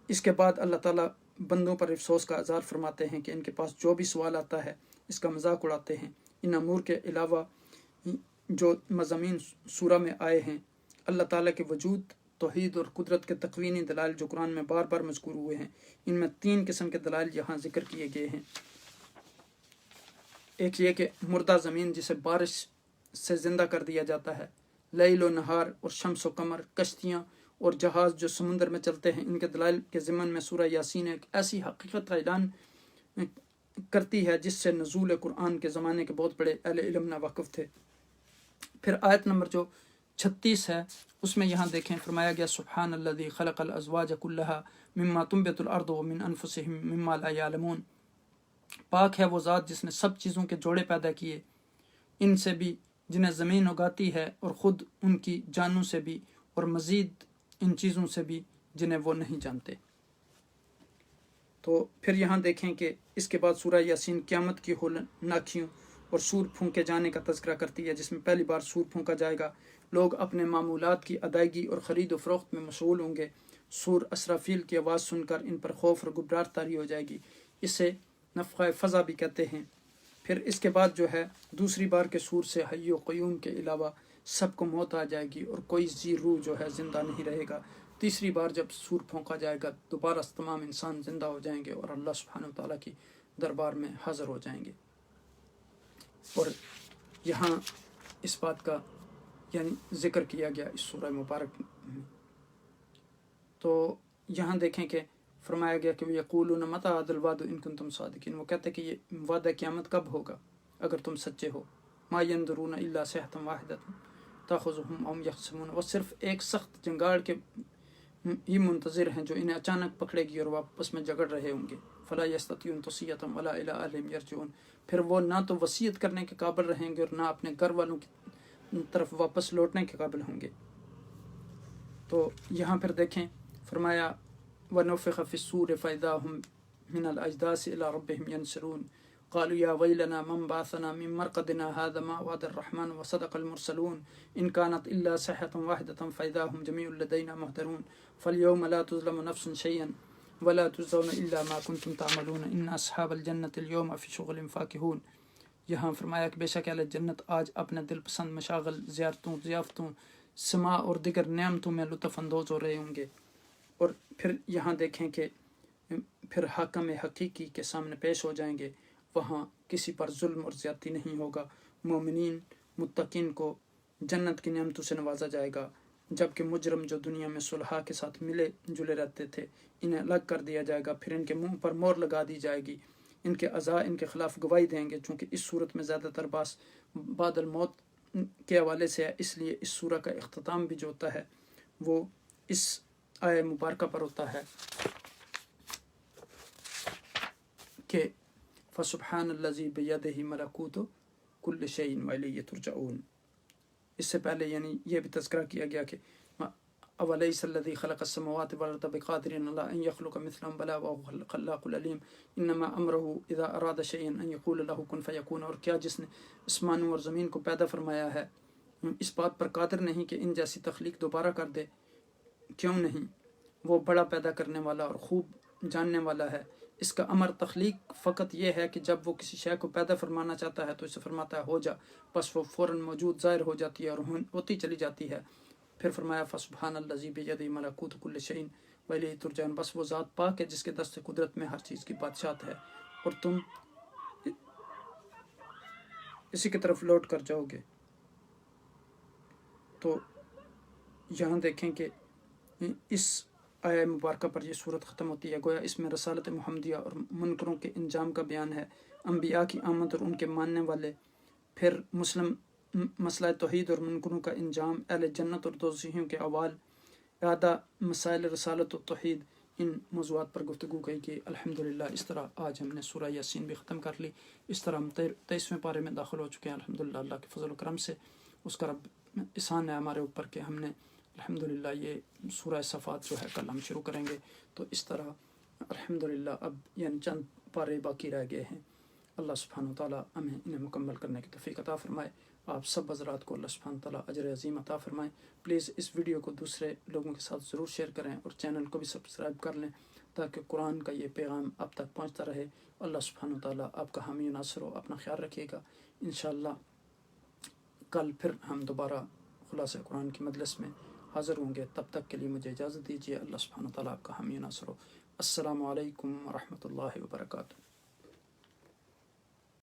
اس کے بعد اللہ تعالیٰ بندوں پر افسوس کا اظہار فرماتے ہیں کہ ان کے پاس جو بھی سوال آتا ہے اس کا مذاق اڑاتے ہیں۔ ان امور کے علاوہ جو مضامین سورہ میں آئے ہیں، اللہ تعالیٰ کے وجود، توحید اور قدرت کے تکوینی دلائل جو قرآن میں بار بار مذکور ہوئے ہیں، ان میں 3 قسم کے دلائل یہاں ذکر کیے گئے ہیں۔ ایک یہ کہ مردہ زمین جسے بارش سے زندہ کر دیا جاتا ہے، لیل و نہار اور شمس و قمر، کشتیاں اور جہاز جو سمندر میں چلتے ہیں، ان کے دلائل کے ضمن میں سورہ یاسین ایک ایسی حقیقت کا اعلان کرتی ہے جس سے نزول قرآن کے زمانے کے بہت بڑے اہل علم ناواقف تھے۔ پھر آیت نمبر جو 36 ہے اس میں یہاں دیکھیں فرمایا گیا، سبحان الذی خلق الازواج کلھا مما تنبت الارض ومن انفسہم مما لا یعلمون، پاک ہے وہ ذات جس نے سب چیزوں کے جوڑے پیدا کیے، ان سے بھی جنہیں زمین اگاتی ہے اور خود ان کی جانوں سے بھی، اور مزید ان چیزوں سے بھی جنہیں وہ نہیں جانتے۔ تو پھر یہاں دیکھیں کہ اس کے بعد سورہ یاسین قیامت کی ہولناکیوں اور سور پھونکے جانے کا تذکرہ کرتی ہے، جس میں پہلی بار سور پھونکا جائے گا، لوگ اپنے معمولات کی ادائیگی اور خرید و فروخت میں مشغول ہوں گے، سور اسرافیل کی آواز سن کر ان پر خوف اور گھبراہٹ طاری ہو جائے گی، اسے نفخہ فضا بھی کہتے ہیں۔ پھر اس کے بعد جو ہے دوسری بار کے سور سے حی و قیوم کے علاوہ سب کو موت آ جائے گی اور کوئی ذی روح جو ہے زندہ نہیں رہے گا۔ تیسری بار جب سور پھونکا جائے گا دوبارہ تمام انسان زندہ ہو جائیں گے اور اللہ سبحانہ وتعالیٰ کی دربار میں حاضر ہو جائیں گے۔ اور یہاں اس بات کا یعنی ذکر کیا گیا اس سورہ مبارک میں۔ تو یہاں دیکھیں کہ فرمایا گیا کہ یقولون متی ھذا الوعد ان کنتم صادقین، وہ کہتے کہ یہ وعدہ قیامت کب ہوگا اگر تم سچے ہو۔ ما ينظرون الا صیحۃ واحدۃ تاخذهم وهم يخصمون، وہ صرف ایک سخت جنگاڑ کے ہی منتظر ہیں جو انہیں اچانک پکڑے گی اور وہ آپس میں جگڑ رہے ہوں گے۔ فلا يستطيعون توصیۃ ولا الى اهلهم يرجعون، پھر وہ نہ تو وصیت کرنے کے قابل رہیں گے اور نہ اپنے گھر والوں کی طرف واپس لوٹنے کے قابل ہوں گے۔ تو یہاں پھر دیکھیں فرمایا وَنُفِخَ فِي الصُّورِ فَإِذَا هُم مِّنَ الْأَجْدَاثِ إِلَىٰ رَبِّهِمْ يَنْسِلُونَ قالوا يا ويلنا من بعثنا من مرقدنا هذا ما وعد الرحمن وصدق المرسلون إن كانت إلا صيحة واحدة فإذا هم جميع لدينا محضرون فاليوم لا تظلم نفس شيئا ولا تجزون إلا ما كنتم تعملون إن أصحاب الجنة اليوم في شغل فاكهون۔ یہاں فرمایا کہ بے شک اہل جنت آج اپنے دل پسند مشاغل، زیارتوں، ضیافتوں، سما اور دیگر نعمتوں میں لطف اندوز ہو رہے ہوں گے۔ اور پھر یہاں دیکھیں کہ پھر حاکم حقیقی کے سامنے پیش ہو جائیں گے، وہاں کسی پر ظلم اور زیادتی نہیں ہوگا، مومنین متقین کو جنت کی نعمتوں سے نوازا جائے گا، جبکہ مجرم جو دنیا میں صلحاء کے ساتھ ملے جلے رہتے تھے انہیں الگ کر دیا جائے گا، پھر ان کے منہ پر مہر لگا دی جائے گی، ان کے اعضاء ان کے خلاف گواہی دیں گے، چونکہ اس صورت میں زیادہ تر باس بعد الموت کے حوالے سے ہے، اس لیے اس سورہ کا اختتام بھی جو ہوتا ہے وہ اس آیہ مبارکہ پر ہوتا ہے کہ فَسُبْحَانَ الَّذِي بِيَدِهِ مَلَكُوتُ كُلِّ شَيْءٍ وَإِلَيْهِ تُرْجَعُونَ۔ اس سے پہلے یعنی یہ بھی تذکرہ کیا گیا کہ أَوَلَيْسَ الَّذِي خَلَقَ السَّمَاوَاتِ وَالْأَرْضَ بِقَادِرٍ عَلَىٰ أَن يَخْلُقَ مِثْلَهُم بَلَىٰ وَهُوَ الْخَلَّاقُ الْعَلِيمُ إِنَّمَا أَمْرُهُ إِذَا أَرَادَ شَيْئًا أَن يَقُولَ لَهُ كُن فَيَكُونُ۔ اور کیا جس نے آسمانوں اور زمین کو پیدا فرمایا ہے اس بات پر قادر نہیں کہ ان جیسی تخلیق دوبارہ کر دے؟ کیوں نہیں، وہ بڑا پیدا کرنے والا اور خوب جاننے والا ہے۔ اس کا امر تخلیق فقط یہ ہے کہ جب وہ کسی شے کو پیدا فرمانا چاہتا ہے تو اسے فرماتا ہے ہو جا، بس وہ فوراً موجود ظاہر ہو جاتی ہے اور ہوتی چلی جاتی ہے۔ پھر فرمایا فسبحان الذی بیدہ ملکوت کل شیء والیہ ترجعون، بس وہ ذات پاک ہے جس کے دست قدرت میں ہر چیز کی بادشاہت ہے اور تم اسی کی طرف لوٹ کر جاؤ گے۔ تو یہاں دیکھیں کہ اس آیہ مبارکہ پر یہ صورت ختم ہوتی ہے، گویا اس میں رسالت محمدیہ اور منکروں کے انجام کا بیان ہے، انبیاء کی آمد اور ان کے ماننے والے، پھر مسئلہ توحید اور منکروں کا انجام، اہل جنت اور دوزخیوں کے احوال، اعادہ مسائل رسالت و توحید، ان موضوعات پر گفتگو کی کہ الحمدللہ اس طرح آج ہم نے سورہ یاسین بھی ختم کر لی۔ اس طرح ہم 23ویں پارے میں داخل ہو چکے ہیں الحمدللہ اللہ کے فضل و کرم سے۔ اس کا رب احسان ہے ہمارے اوپر کہ ہم نے الحمدللہ یہ سورہ صفات جو ہے کل ہم شروع کریں گے، تو اس طرح الحمدللہ اب یعنی چند پارے باقی رہ گئے ہیں۔ اللہ سبحانہ وتعالیٰ ہمیں انہیں مکمل کرنے کی توفیق عطا فرمائے۔ آپ سب حضرات کو اللہ سبحانہ وتعالیٰ اجر عظیم عطا فرمائے۔ پلیز اس ویڈیو کو دوسرے لوگوں کے ساتھ ضرور شیئر کریں اور چینل کو بھی سبسکرائب کر لیں تاکہ قرآن کا یہ پیغام آپ تک پہنچتا رہے۔ اللہ سبحانہ وتعالیٰ آپ کا حامی و ناصر ہو، اپنا خیال رکھیے گا۔ انشاءاللہ کل پھر ہم دوبارہ خلاصہ قرآن کی مجلس میں حاضر ہوں گے، تب تک کے لیے مجھے اجازت دیجیے۔ اللہ سبحانہ وتعالیٰ آپ کا حامی و ناصر ہو۔ السلام علیکم ورحمۃ اللہ وبرکاتہ۔